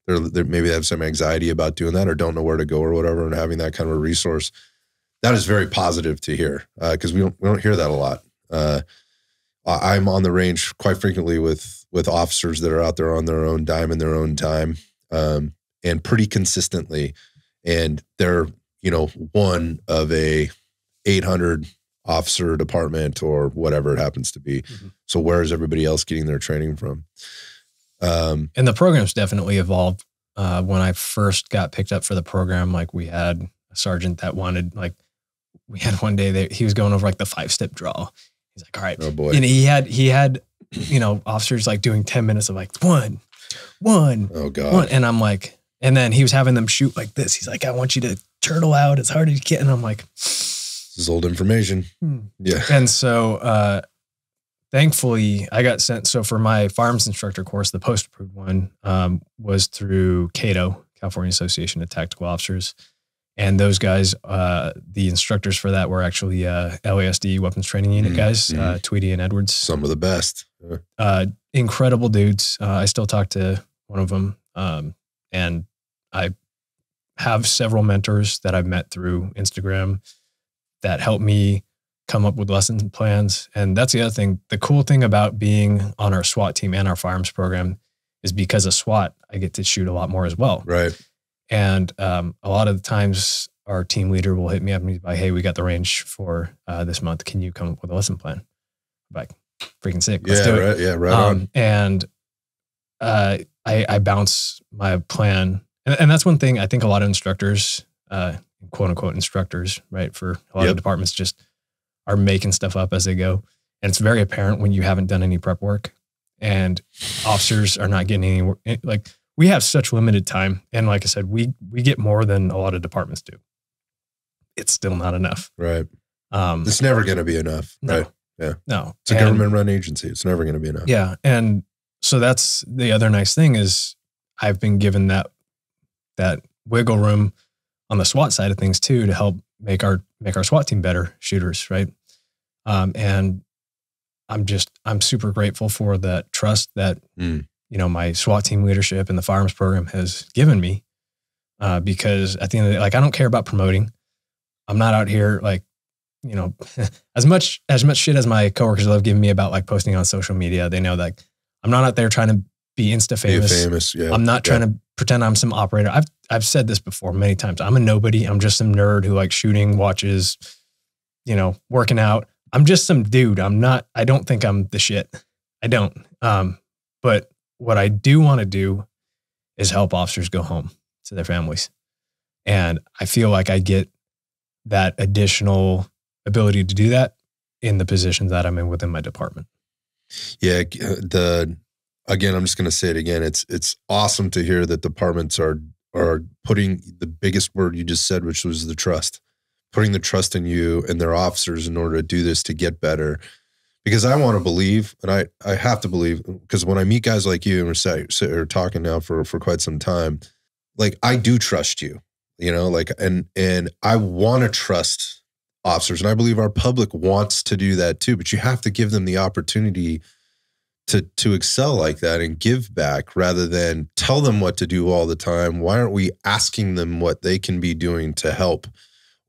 maybe they have some anxiety about doing that, or don't know where to go or whatever, and having that kind of a resource. That is very positive to hear, because we don't hear that a lot. I'm on the range quite frequently with officers that are out there on their own dime in their own time, and pretty consistently. And they're, one of a 800 officer department or whatever it happens to be. So where is everybody else getting their training from? And the program's definitely evolved. When I first got picked up for the program, like, we had a sergeant that wanted, like, we had one day that he was going over like the 5-step draw. He's like, all right. Oh boy. And he had, officers like doing 10 minutes of like one. Oh God. And I'm like, and then he was having them shoot like this. He's like, I want you to turtle out as hard as you can. And I'm like, this is old information. Yeah. And so, thankfully I got sent. So for my firearms instructor course, the post-approved one, was through CATO, California Association of Tactical Officers. And those guys, the instructors for that were actually L.A.P.D Weapons Training Unit guys, Tweedy and Edwards. Some of the best. Incredible dudes. I still talk to one of them. And I have several mentors that I've met through Instagram that help me come up with lesson plans. And that's the other thing. The cool thing about being on our SWAT team and our firearms program is because of SWAT, I get to shoot a lot more as well. Right. And a lot of the times our team leader will hit me up and be like, hey, we got the range for this month. Can you come up with a lesson plan? I'm like, freaking sick. Let's do it. Yeah, right on. And I bounce my plan. And that's one thing I think a lot of instructors, quote unquote instructors, right, for a lot of departments just are making stuff up as they go. And it's very apparent when you haven't done any prep work, and officers are not getting any work. Like, we have such limited time. And like I said, we get more than a lot of departments do. It's still not enough. Right. It's never going to be enough. No, right. Yeah. No. It's a government run agency. It's never going to be enough. Yeah. And so that's the other nice thing is I've been given that wiggle room on the SWAT side of things too, to help make our SWAT team better shooters. Right. And I'm super grateful for that trust that, my SWAT team leadership and the firearms program has given me, because at the end of the day, like, I don't care about promoting. I'm not out here like, as much shit as my coworkers love giving me about like posting on social media. They know that I'm not out there trying to be Insta famous. Yeah. I'm not trying to pretend I'm some operator. I've said this before many times. I'm a nobody. I'm just some nerd who likes shooting, watches, working out. I'm just some dude. I don't think I'm the shit. I don't. But what I do want to do is help officers go home to their families. And I feel like I get that additional ability to do that in the positions that I'm in within my department. Yeah. Again, I'm just going to say it again. It's awesome to hear that departments are putting the biggest word you just said, which was the trust, putting the trust in you and their officers in order to do this, to get better. Because I want to believe, and I have to believe, because when I meet guys like you, and we're talking now for quite some time, like, I do trust you, and I want to trust officers, and I believe our public wants to do that too, but you have to give them the opportunity to excel like that and give back, rather than tell them what to do all the time. Why aren't we asking them what they can be doing to help,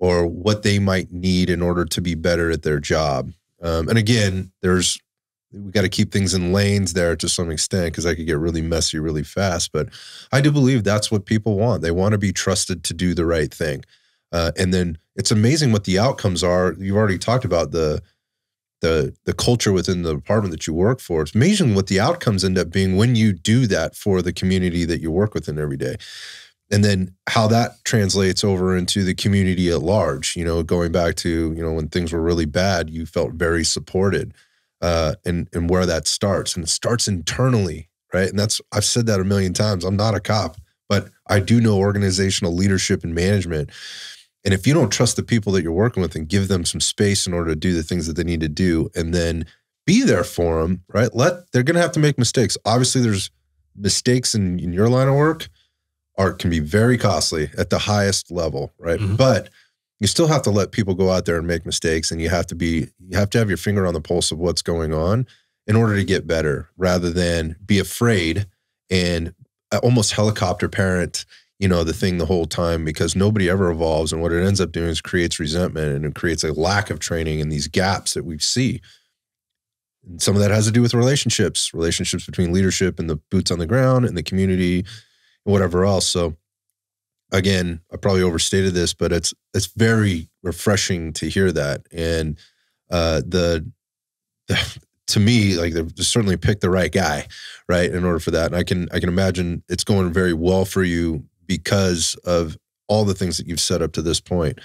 or what they might need in order to be better at their job? And again, we got to keep things in lanes there to some extent, because I could get really messy really fast. But I do believe that's what people want. They want to be trusted to do the right thing. And then it's amazing what the outcomes are. You've already talked about the the culture within the department that you work for. It's amazing what the outcomes end up being when you do that for the community that you work within every day. And then how that translates over into the community at large, you know, going back to, you know, when things were really bad, you felt very supported, and where that starts. And it starts internally, right? And I've said that a million times. I'm not a cop, but I do know organizational leadership and management. And if you don't trust the people that you're working with and give them some space in order to do the things that they need to do, and then be there for them, right? They're going to have to make mistakes. Obviously, there's mistakes in your line of work can be very costly at the highest level, right? Mm-hmm. But you still have to let people go out there and make mistakes, and you have to have your finger on the pulse of what's going on in order to get better, rather than be afraid and almost helicopter parent, you know, the thing the whole time, because nobody ever evolves. And what it ends up doing is creates resentment, and it creates a lack of training and these gaps that we see. And some of that has to do with relationships between leadership and the boots on the ground and the community and whatever else. So again, I probably overstated this, but it's very refreshing to hear that. And to me, like, they've certainly picked the right guy, right, in order for that. And I can imagine it's going very well for you because of all the things that you've set up to this point.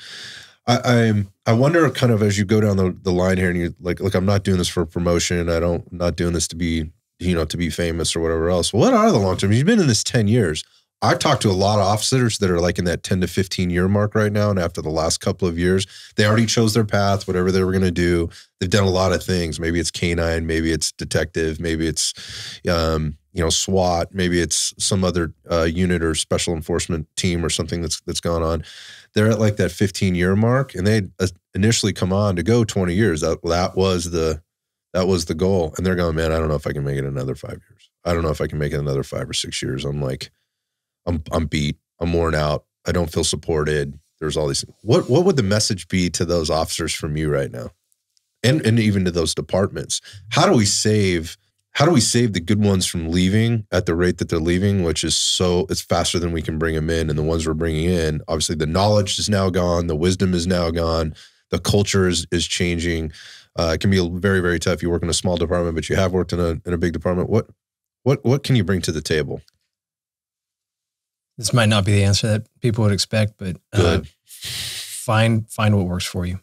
I wonder, kind of, as you go down the line here, and you like, look, I'm not doing this for promotion. I'm not doing this to be, you know, to be famous or whatever else. What are the long-term? You've been in this 10 years. I've talked to a lot of officers that are like in that 10 to 15 year mark right now. And after the last couple of years, they already chose their path, whatever they were going to do. They've done a lot of things. Maybe it's canine, maybe it's detective, maybe it's, you know, SWAT, maybe it's some other unit or special enforcement team or something that's gone on. They're at like that 15-year mark, and they initially come on to go 20 years. That was the goal. And they're going, man, I don't know if I can make it another 5 years. I don't know if I can make it another 5 or 6 years. I'm like, I'm beat. I'm worn out. I don't feel supported. There's all these things. What would the message be to those officers from you right now? And even to those departments? How do we save the good ones from leaving at the rate that they're leaving, which is it's faster than we can bring them in. And the ones we're bringing in, obviously the knowledge is now gone. The wisdom is now gone. The culture is changing. It can be very, very tough. You work in a small department, but you have worked in a big department. What can you bring to the table? This might not be the answer that people would expect, but find what works for you.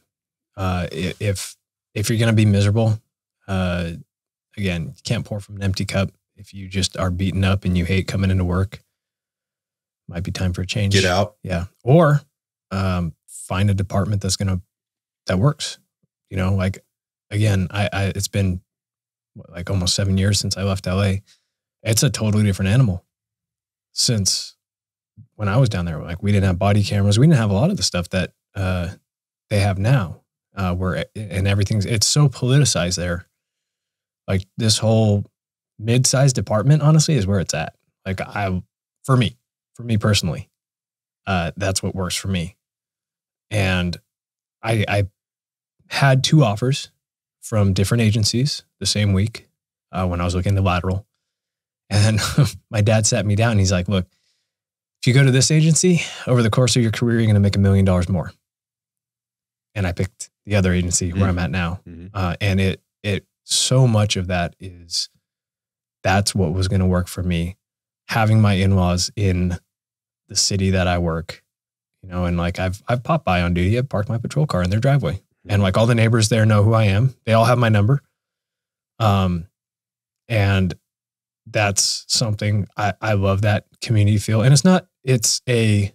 If you're going to be miserable, again, you can't pour from an empty cup. If you just are beaten up and you hate coming into work, might be time for a change. Get out. Yeah. Or find a department that works. You know, like, again, it's been like almost 7 years since I left LA. It's a totally different animal since when I was down there. Like, we didn't have body cameras. We didn't have a lot of the stuff that they have now, and it's so politicized there. Like, this whole mid-sized department, honestly, is where it's at. Like, for me personally, that's what works for me. And I had 2 offers from different agencies the same week when I was looking at the lateral. And my dad sat me down and he's like, look, if you go to this agency, over the course of your career, you're going to make $1 million more. And I picked the other agency where I'm at now. Mm-hmm. And it so much of that's what was going to work for me. Having my in-laws in the city that I work, you know, and like I've popped by on duty. I've parked my patrol car in their driveway. Mm-hmm. And like, all the neighbors there know who I am. They all have my number. And that's something I love, that community feel. And it's a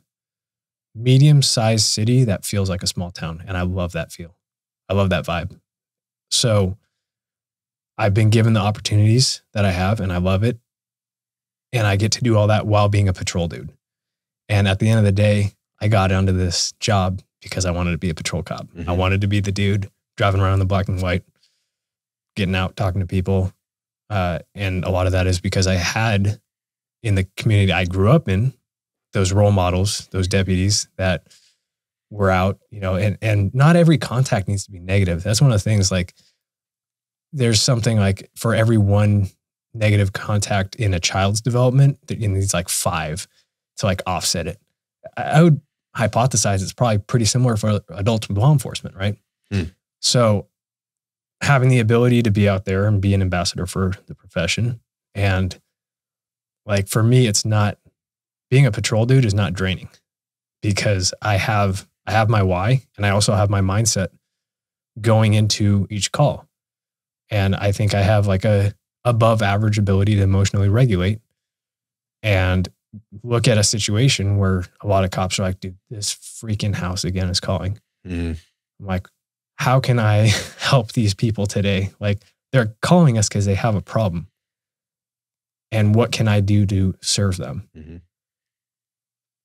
medium-sized city that feels like a small town. And I love that feel. I love that vibe. So I've been given the opportunities that I have, and I love it. And I get to do all that while being a patrol dude. And at the end of the day, I got onto this job because I wanted to be a patrol cop. Mm-hmm. I wanted to be the dude driving around in the black and white, getting out, talking to people. And a lot of that is because I had, in the community I grew up in, those role models, those deputies that were out, you know, and not every contact needs to be negative. That's one of the things, like, there's something like for every one negative contact in a child's development, it needs like 5 to like offset it. I would hypothesize it's probably pretty similar for adults with law enforcement, right? Mm. So having the ability to be out there and be an ambassador for the profession. And like, for me, it's not, being a patrol dude is not draining, because I have my why, and I also have my mindset going into each call. And I think I have like a above average ability to emotionally regulate and look at a situation where a lot of cops are like, dude, this freaking house again is calling. I'm like, how can I help these people today? Like, they're calling us because they have a problem. And what can I do to serve them?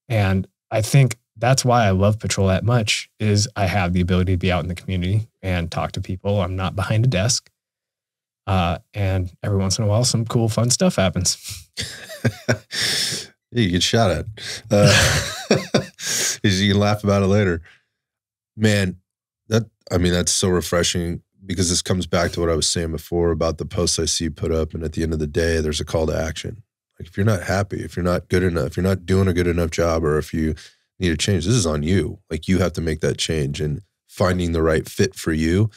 And I think that's why I love patrol that much, is I have the ability to be out in the community and talk to people. I'm not behind a desk. And every once in a while, some cool, fun stuff happens. Yeah, you get shot at. You can laugh about it later. Man, that's so refreshing, because this comes back to what I was saying before about the posts I see put up. And at the end of the day, there's a call to action. Like, if you're not happy, if you're not good enough, if you're not doing a good enough job, or if you need a change, this is on you. Like, you have to make that change, and finding the right fit for you.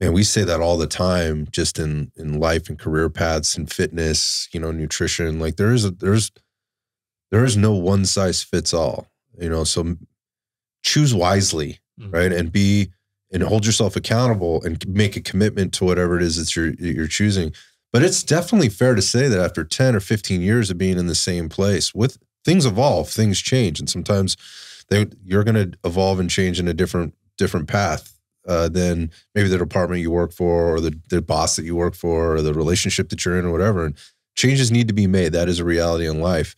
And we say that all the time, just in life and career paths and fitness, nutrition. Like, there is no one size fits all, so choose wisely, right? And hold yourself accountable and make a commitment to whatever it is that you're choosing. But it's definitely fair to say that after 10 or 15 years of being in the same place, with things evolve, things change. And sometimes you're going to evolve and change in a different path than maybe the department you work for, or the boss that you work for, or the relationship that you're in, or whatever. And changes need to be made. That is a reality in life.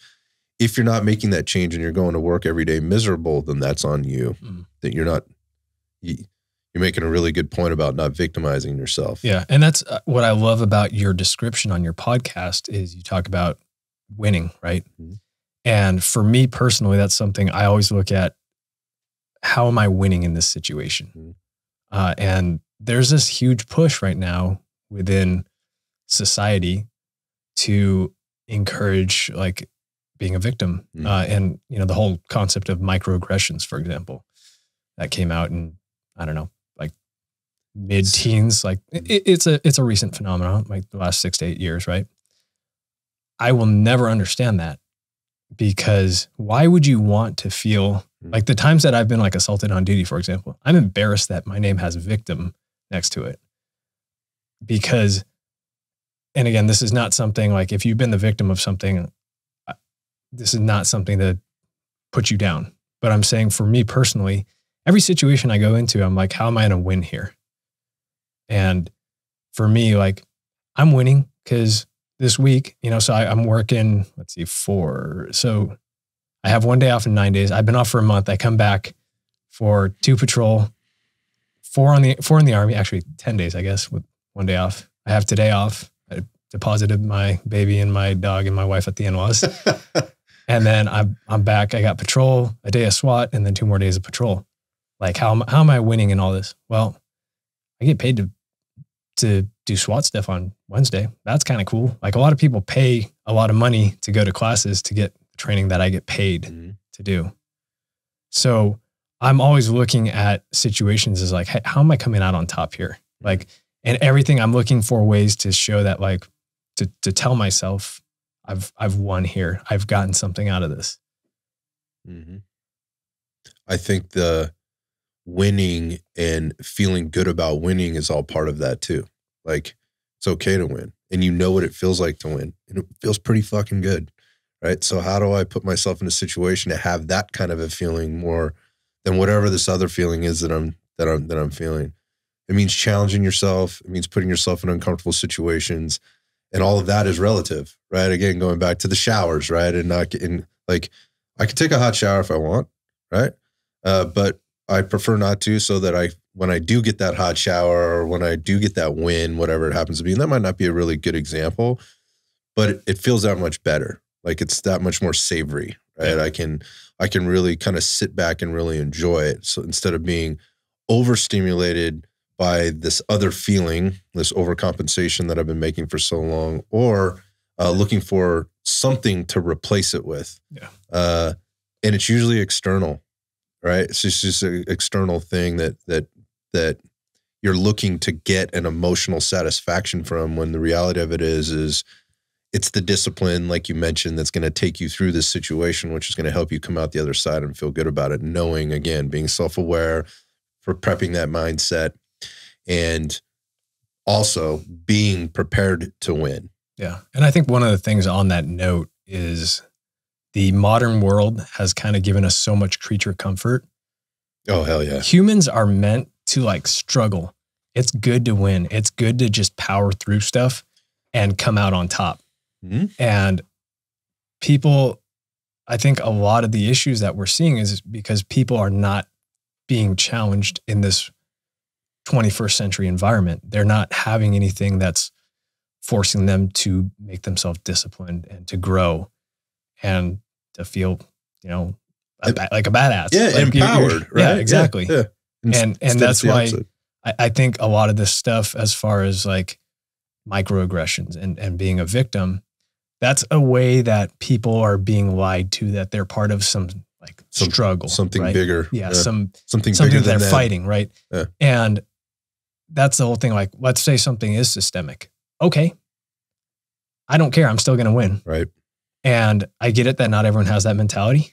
If you're not making that change and you're going to work every day miserable, then that's on you. That you're making a really good point about not victimizing yourself. Yeah. And that's what I love about your description on your podcast, is you talk about winning, right? And for me personally, that's something I always look at. How am I winning in this situation? And there's this huge push right now within society to encourage like being a victim. And the whole concept of microaggressions, for example, that came out in, I don't know, like mid-teens. Like it's a recent phenomenon, like the last 6 to 8 years, right? I will never understand that, because why would you want to feel like, the times that I've been like assaulted on duty, for example, I'm embarrassed that my name has victim next to it, because, and again, this is not something like, if you've been the victim of something, this is not something to put you down. But I'm saying, for me personally, every situation I go into, I'm like, how am I going to win here? And for me, like, I'm winning because this week, so I'm working, so I have 1 day off in 9 days. I've been off for a month. I come back for 2 patrol, 4 in the Army, actually 10 days, I guess, with 1 day off. I have today off. I deposited my baby and my dog and my wife at the in-laws. And then I'm back. I got patrol, a day of SWAT, and then 2 more days of patrol. Like, how am I winning in all this? Well, I get paid to do SWAT stuff on Wednesday. That's kind of cool. Like, a lot of people pay a lot of money to go to classes to get training that I get paid to do. So I'm always looking at situations as like, hey, how am I coming out on top here? Like, and everything, I'm looking for ways to show that, like, to tell myself I've won here. I've gotten something out of this. I think the winning and feeling good about winning is all part of that too. Like, it's okay to win, and you know what it feels like to win, and it feels pretty fucking good. Right. So how do I put myself in a situation to have that kind of a feeling more than whatever this other feeling is that I'm feeling? It means challenging yourself. It means putting yourself in uncomfortable situations, and all of that is relative, right? Again, going back to the showers, right? And not getting, like, I could take a hot shower if I want, right? But I prefer not to, so that when I do get that hot shower, or when I do get that win, whatever it happens to be, and that might not be a really good example, but it feels that much better. Like, it's that much more savory, right? Yeah. I can really kind of sit back and really enjoy it. So instead of being overstimulated by this other feeling, this overcompensation that I've been making for so long, or looking for something to replace it with. And it's usually external, right? It's just an external thing that you're looking to get an emotional satisfaction from, when the reality of it is it's the discipline, like you mentioned, that's going to take you through this situation, which is going to help you come out the other side and feel good about it. Knowing, again, being self-aware, for prepping that mindset, and also being prepared to win. Yeah. And I think one of the things on that note is the modern world has kind of given us so much creature comfort. Oh, hell yeah. Humans are meant to like struggle. It's good to win. It's good to just power through stuff and come out on top. Mm-hmm. And people, I think a lot of the issues that we're seeing is because people are not being challenged in this 21st century environment. They're not having anything that's forcing them to make themselves disciplined and to grow and to feel, you know, like a badass. Yeah, like empowered, right? Yeah, exactly. Yeah. And that's why I think a lot of this stuff, as far as like microaggressions and being a victim, that's a way that people are being lied to, that they're part of some struggle, something right? bigger. Yeah, something that bigger they're than fighting, right? Yeah. And that's the whole thing. Like, let's say something is systemic. Okay, I don't care. I'm still going to win. Right. And I get it that not everyone has that mentality,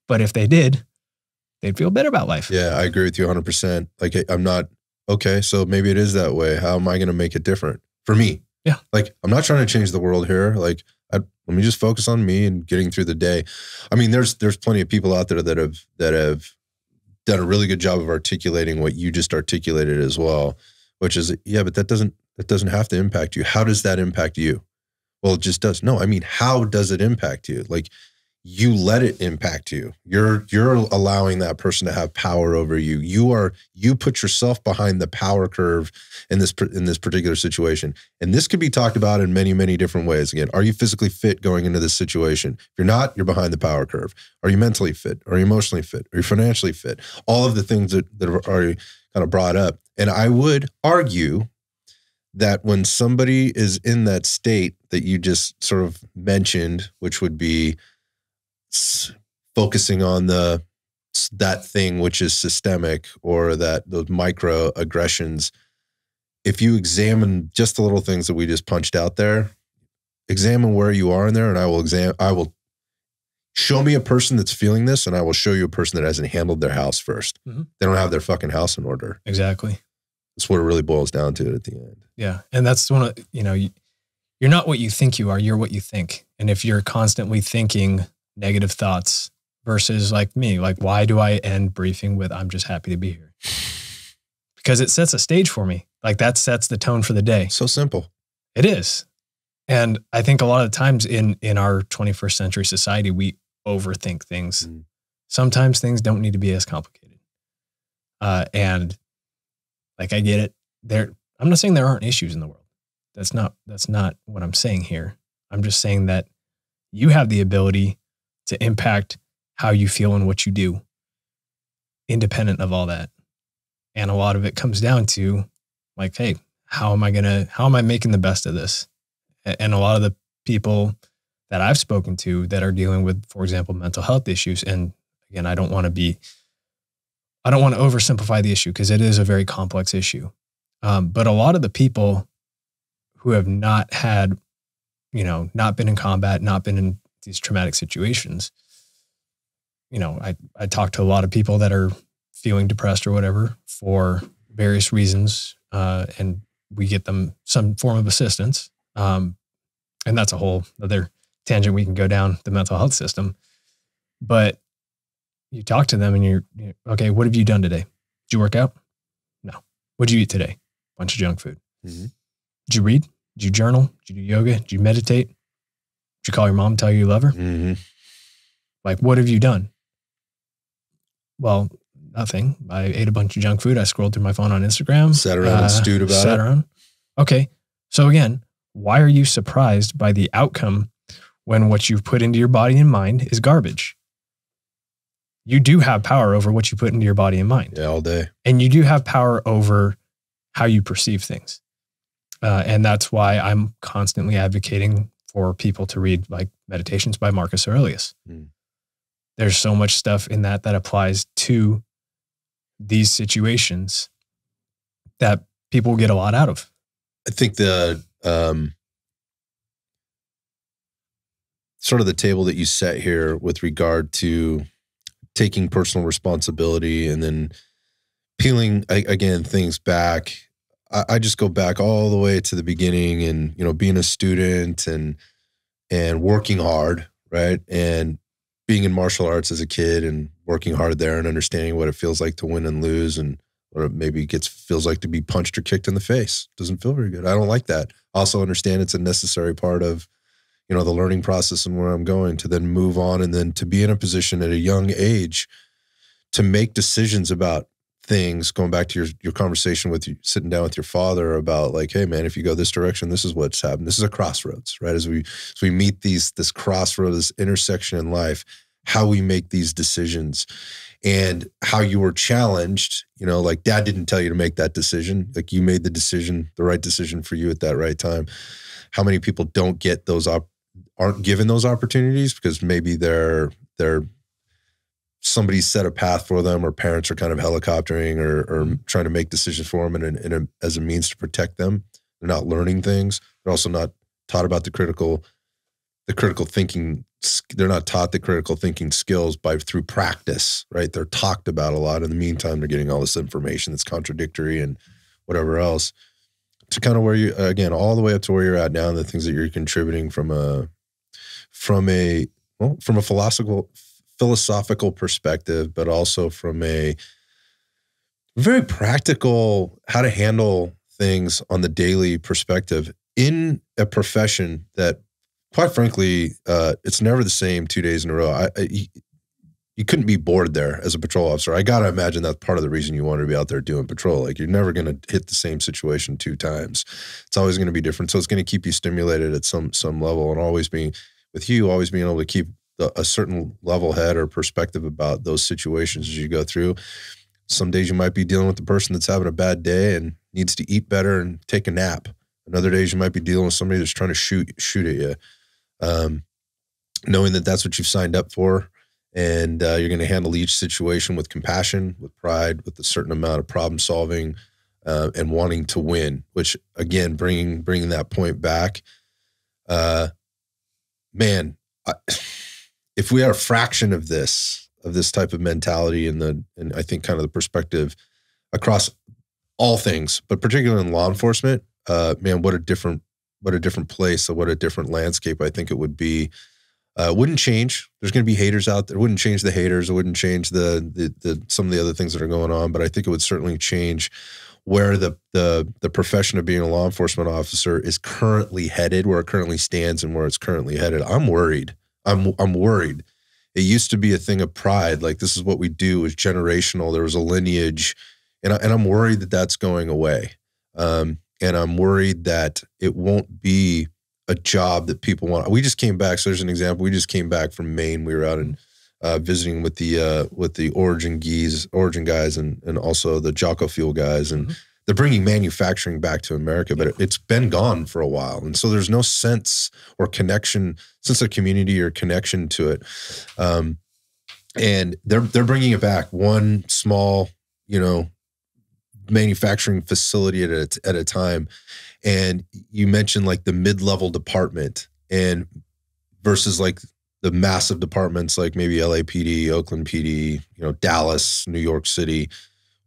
but if they did, they'd feel better about life. Yeah, I agree with you 100%. Like, I'm not, okay, so maybe it is that way. How am I going to make it different for me? Yeah. Like, I'm not trying to change the world here. Like, let me just focus on me and getting through the day. I mean, there's plenty of people out there that have done a really good job of articulating what you just articulated as well, which is, yeah, but that doesn't have to impact you. How does that impact you? Well, it just does. No, I mean, how does it impact you? Like, you let it impact you. You're allowing that person to have power over you. You put yourself behind the power curve in this particular situation. And this could be talked about in many, many different ways. Again, are you physically fit going into this situation? If you're not, you're behind the power curve. Are you mentally fit? Are you emotionally fit? Are you financially fit? All of the things that are already kind of brought up. And I would argue that when somebody is in that state that you just sort of mentioned, which would be focusing on that thing which is systemic, or those microaggressions, if you examine just the little things that we just punched out there, examine where you are in there, and I will show me a person that's feeling this, and I will show you a person that hasn't handled their house first. Mm-hmm. They don't have their fucking house in order. Exactly. That's what it really boils down to at the end. Yeah. And that's one of, you're not what you think you are, you're what you think. And if you're constantly thinking negative thoughts versus like me, like, why do I end briefing with, I'm just happy to be here? Because it sets a stage for me. Like, that sets the tone for the day. So simple. It is. And I think a lot of times in our 21st century society, we overthink things. Mm. Sometimes things don't need to be as complicated. And like, I get it. I'm not saying there aren't issues in the world. That's not what I'm saying here. I'm just saying that you have the ability to impact how you feel and what you do, independent of all that. And a lot of it comes down to like, hey, how am I making the best of this? And a lot of the people that I've spoken to that are dealing with, for example, mental health issues. And again, I don't want to oversimplify the issue because it is a very complex issue. But a lot of the people who have not had, not been in combat, not been in these traumatic situations, I talk to a lot of people that are feeling depressed or whatever for various reasons. And we get them some form of assistance. And that's a whole other tangent we can go down, the mental health system. But you talk to them and you're okay, what have you done today? Did you work out? No. What did you eat today? Bunch of junk food. Mm-hmm. Did you read? Did you journal? Did you do yoga? Did you meditate? Did you call your mom, tell you love her? Mm-hmm. Like, what have you done? Well, nothing. I ate a bunch of junk food. I scrolled through my phone on Instagram. Sat around and stewed about it. Around. Okay. So again, why are you surprised by the outcome when what you've put into your body and mind is garbage? You do have power over what you put into your body and mind. Yeah, all day. And you do have power over how you perceive things. And that's why I'm constantly advocating for people to read like Meditations by Marcus Aurelius. Mm. There's so much stuff in that applies to these situations that people get a lot out of. I think the sort of the table that you set here with regard to taking personal responsibility and then peeling again things back. I just go back all the way to the beginning and, you know, being a student and working hard, right? And being in martial arts as a kid and working hard there and understanding what it feels like to win and lose and or maybe feels like to be punched or kicked in the face. Doesn't feel very good. I don't like that. I also understand it's a necessary part of, you know, the learning process and where I'm going to then move on and then to be in a position at a young age to make decisions about things, going back to your conversation with you, sitting down with your father about like, hey man, if you go this direction, this is what's happened. This is a crossroads, right? As we meet this crossroads, this intersection in life, how we make these decisions and how you were challenged, you know, like dad didn't tell you to make that decision. Like you made the decision, the right decision for you at that right time. How many people don't get those aren't given those opportunities because maybe they're somebody set a path for them or parents are kind of helicoptering or trying to make decisions for them as a means to protect them. They're not learning things. They're also not taught about the critical thinking. They're not taught the critical thinking skills through practice, right? They're talked about a lot. In the meantime, they're getting all this information that's contradictory and whatever else to kind of where you, again, all the way up to where you're at now and the things that you're contributing from a philosophical perspective, but also from a very practical, how to handle things on the daily perspective in a profession that, quite frankly, it's never the same 2 days in a row. You couldn't be bored there as a patrol officer. I got to imagine that's part of the reason you wanted to be out there doing patrol. Like you're never going to hit the same situation 2 times. It's always going to be different. So it's going to keep you stimulated at some level and always being able to keep a certain level head or perspective about those situations as you go through. Some days you might be dealing with the person that's having a bad day and needs to eat better and take a nap. Another days you might be dealing with somebody that's trying to shoot at you. Knowing that that's what you've signed up for and you're going to handle each situation with compassion, with pride, with a certain amount of problem solving and wanting to win, which again, bringing that point back, man, if we had a fraction of this type of mentality and I think kind of the perspective across all things, but particularly in law enforcement, man, what a different place, or what a different landscape I think it would be. Wouldn't change. There's going to be haters out there. It wouldn't change the haters. It wouldn't change the some of the other things that are going on, but I think it would certainly change where the profession of being a law enforcement officer is currently headed, where it currently stands and where it's currently headed. I'm worried. I'm worried. It used to be a thing of pride. Like this is what we do. It was generational. There was a lineage and I'm worried that that's going away. And I'm worried that it won't be a job that people want. We just came back. So there's an example. We just came back from Maine. We were out and visiting with the Origin guys and also the Jocko Fuel guys. And they're bringing manufacturing back to America, but it's been gone for a while. And so there's no sense or connection, sense of community or connection to it. And they're bringing it back, one small, manufacturing facility at a time. And you mentioned like the mid-level department and versus like the massive departments like maybe L.A.P.D, Oakland PD, Dallas, New York City,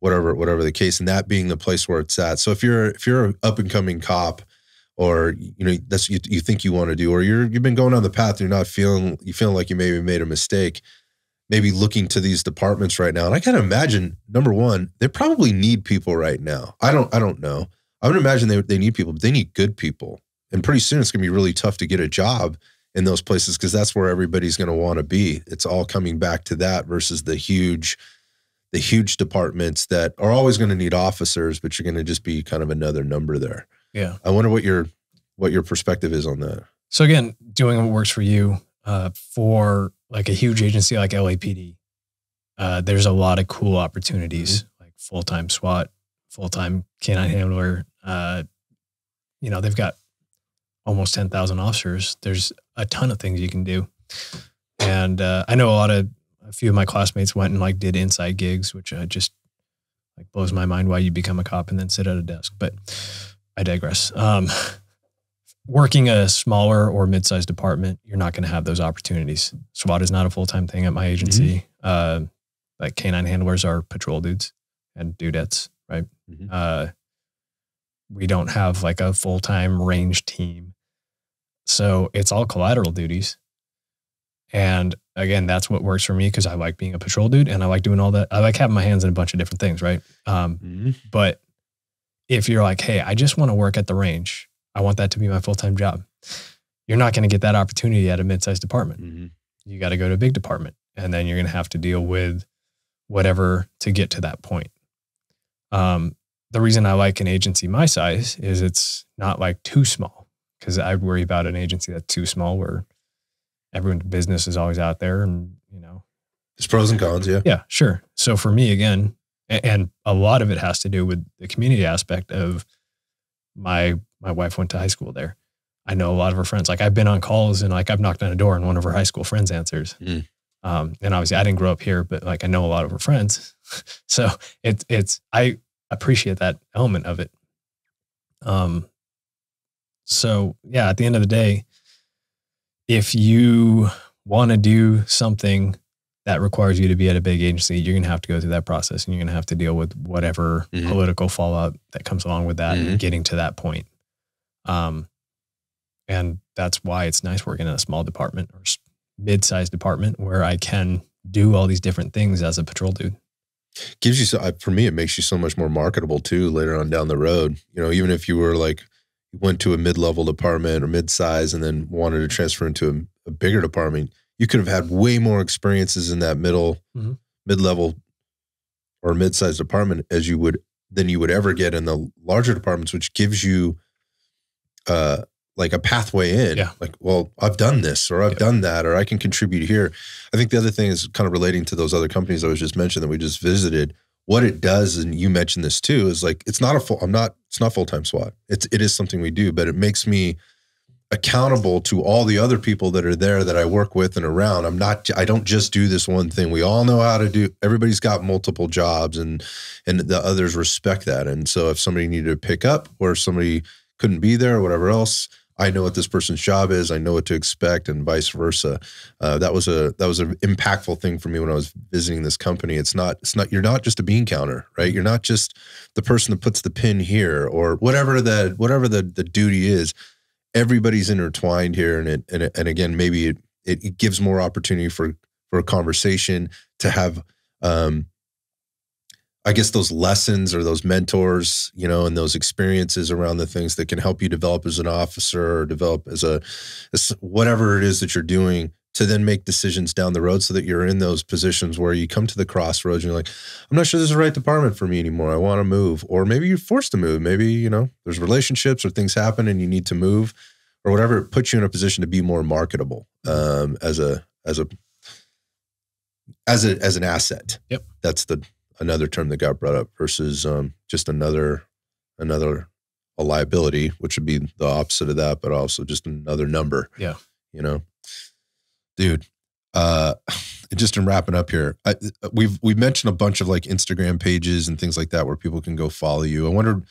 whatever the case, and that being the place where it's at. So if you're an up and coming cop, or that's you think you want to do, or you've been going on the path, you feel like you maybe made a mistake, maybe looking to these departments right now. And I gotta imagine, number one, they probably need people right now. I don't know. I would imagine they need people, but they need good people. And pretty soon it's gonna be really tough to get a job in those places because that's where everybody's gonna want to be. It's all coming back to that versus the huge departments that are always going to need officers, but you're going to just be kind of another number there. Yeah. I wonder what your perspective is on that. So again, doing what works for you, for like a huge agency like L.A.P.D, there's a lot of cool opportunities, like full-time SWAT, full-time canine handler. They've got almost 10,000 officers. There's a ton of things you can do. And I know a few of my classmates went and like did inside gigs, which I just like blows my mind why you become a cop and then sit at a desk, but I digress. Working a smaller or mid-sized department, you're not going to have those opportunities. SWAT is not a full-time thing at my agency. Like canine handlers are patrol dudes and dudettes, right? We don't have like a full-time range team. So it's all collateral duties. And again, that's what works for me because I like being a patrol dude and I like doing all that. I like having my hands in a bunch of different things, right? But if you're like, hey, I just want to work at the range, I want that to be my full-time job, you're not going to get that opportunity at a mid-sized department. You got to go to a big department and then you're going to have to deal with whatever to get to that point. The reason I like an agency my size is it's not like too small, because I worry about an agency that's too small where everyone's business is always out there and, you know. There's pros and cons, yeah. Yeah, sure. So for me, again, and a lot of it has to do with the community aspect of my wife went to high school there. I know a lot of her friends. Like I've been on calls and like I've knocked on a door and one of her high school friends answers. And obviously I didn't grow up here, but like I know a lot of her friends. So I appreciate that element of it. So yeah, at the end of the day, if you want to do something that requires you to be at a big agency, you're going to have to go through that process and you're going to have to deal with whatever political fallout that comes along with that and getting to that point. And that's why it's nice working in a small department or mid-sized department where I can do all these different things as a patrol dude. Gives you, for me, it makes you so much more marketable too later on down the road. You know, even if you were like, you went to a mid-level department or mid-size and then wanted to transfer into a bigger department, you could have had way more experiences in that mid-level or mid-sized department than you would ever get in the larger departments, which gives you like a pathway in. Yeah. Like, well, I've done this or I've done that, or I can contribute here. I think the other thing is kind of relating to those other companies I was just mentioning that we just visited. What it does, and you mentioned this too, is like, it's not full-time SWAT. It is something we do, but it makes me accountable to all the other people that are there that I work with and around. I don't just do this one thing. We all know how to do, everybody's got multiple jobs and the others respect that. And so if somebody needed to pick up or somebody couldn't be there or whatever else, I know what this person's job is. I know what to expect, and vice versa. That was an impactful thing for me when I was visiting this company. It's not. You're not just a bean counter, right? You're not just the person that puts the pin here or whatever the duty is. Everybody's intertwined here, and again, maybe it gives more opportunity for a conversation to have. I guess those lessons or those mentors, you know, and those experiences around the things that can help you develop as an officer or develop as whatever it is that you're doing, to then make decisions down the road so that you're in those positions where you come to the crossroads and you're like, I'm not sure this is the right department for me anymore. I want to move. Or maybe you're forced to move. Maybe, you know, there's relationships or things happen and you need to move or whatever. It puts you in a position to be more marketable as an asset. Yep. That's another term that got brought up versus just a liability, which would be the opposite of that, but also just another number. Yeah. You know, dude, just in wrapping up here, we've mentioned a bunch of like Instagram pages and things like that where people can go follow you. I wondered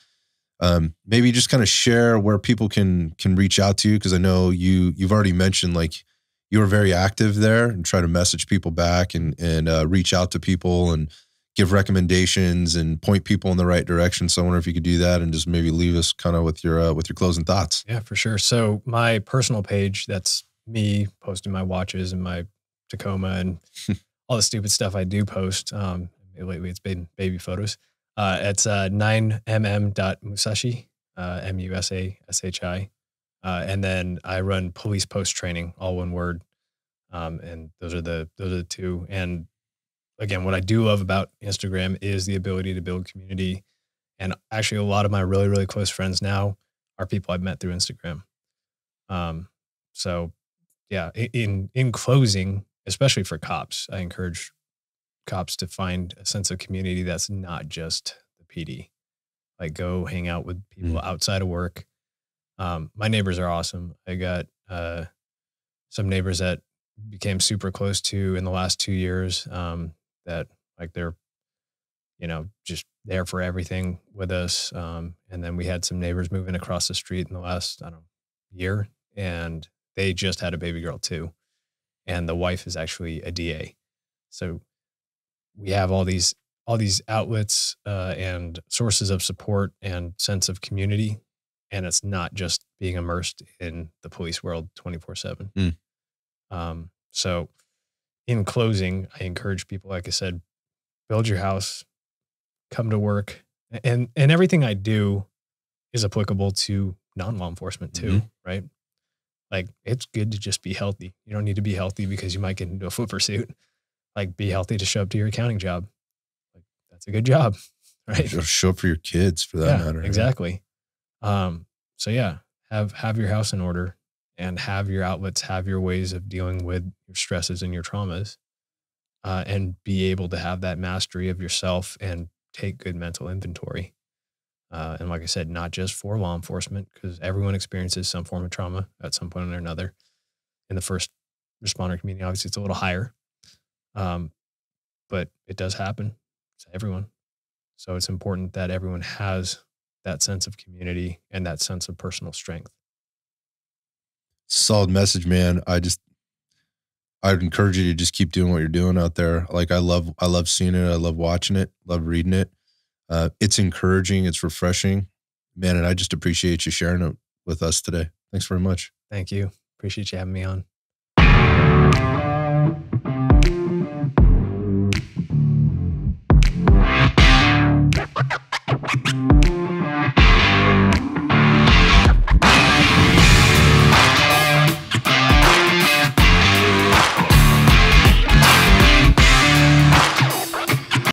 maybe just kind of share where people can reach out to you. Cause I know you've already mentioned like you were very active there and try to message people back and reach out to people and give recommendations and point people in the right direction. So I wonder if you could do that and just maybe leave us kind of with your closing thoughts. Yeah, for sure. So my personal page, that's me posting my watches and my Tacoma and all the stupid stuff I do post. Lately it's been baby photos. It's 9mm Musashi, Musashi. And then I run police post training, all one word. And those are the two. And again, what I do love about Instagram is the ability to build community. And actually a lot of my really, really close friends now are people I've met through Instagram. So yeah, in closing, especially for cops, I encourage cops to find a sense of community that's not just the PD. Like go hang out with people outside of work. My neighbors are awesome. I got some neighbors that became super close to in the last 2 years, that like they're, you know, just there for everything with us. And then we had some neighbors moving across the street in the last, I don't know, year, and they just had a baby girl too. And the wife is actually a DA. So we have all these outlets and sources of support and sense of community. And it's not just being immersed in the police world 24/7. So in closing, I encourage people, like I said, build your house, come to work, and everything I do is applicable to non-law enforcement too, right? Like, it's good to just be healthy. You don't need to be healthy because you might get into a foot pursuit. Like, be healthy to show up to your accounting job. Like, that's a good job, right? Show up for your kids, for that matter. Exactly. So yeah, have your house in order and have your outlets, have your ways of dealing with your stresses and your traumas, and be able to have that mastery of yourself and take good mental inventory. And like I said, not just for law enforcement, because everyone experiences some form of trauma at some point or another. In the first responder community, obviously it's a little higher, but it does happen to everyone. So it's important that everyone has that sense of community and that sense of personal strength. Solid message, man. I'd encourage you to just keep doing what you're doing out there. Like, I love seeing it. I love watching it, love reading it. It's encouraging. It's refreshing, man. And I just appreciate you sharing it with us today. Thanks very much. Thank you. Appreciate you having me on.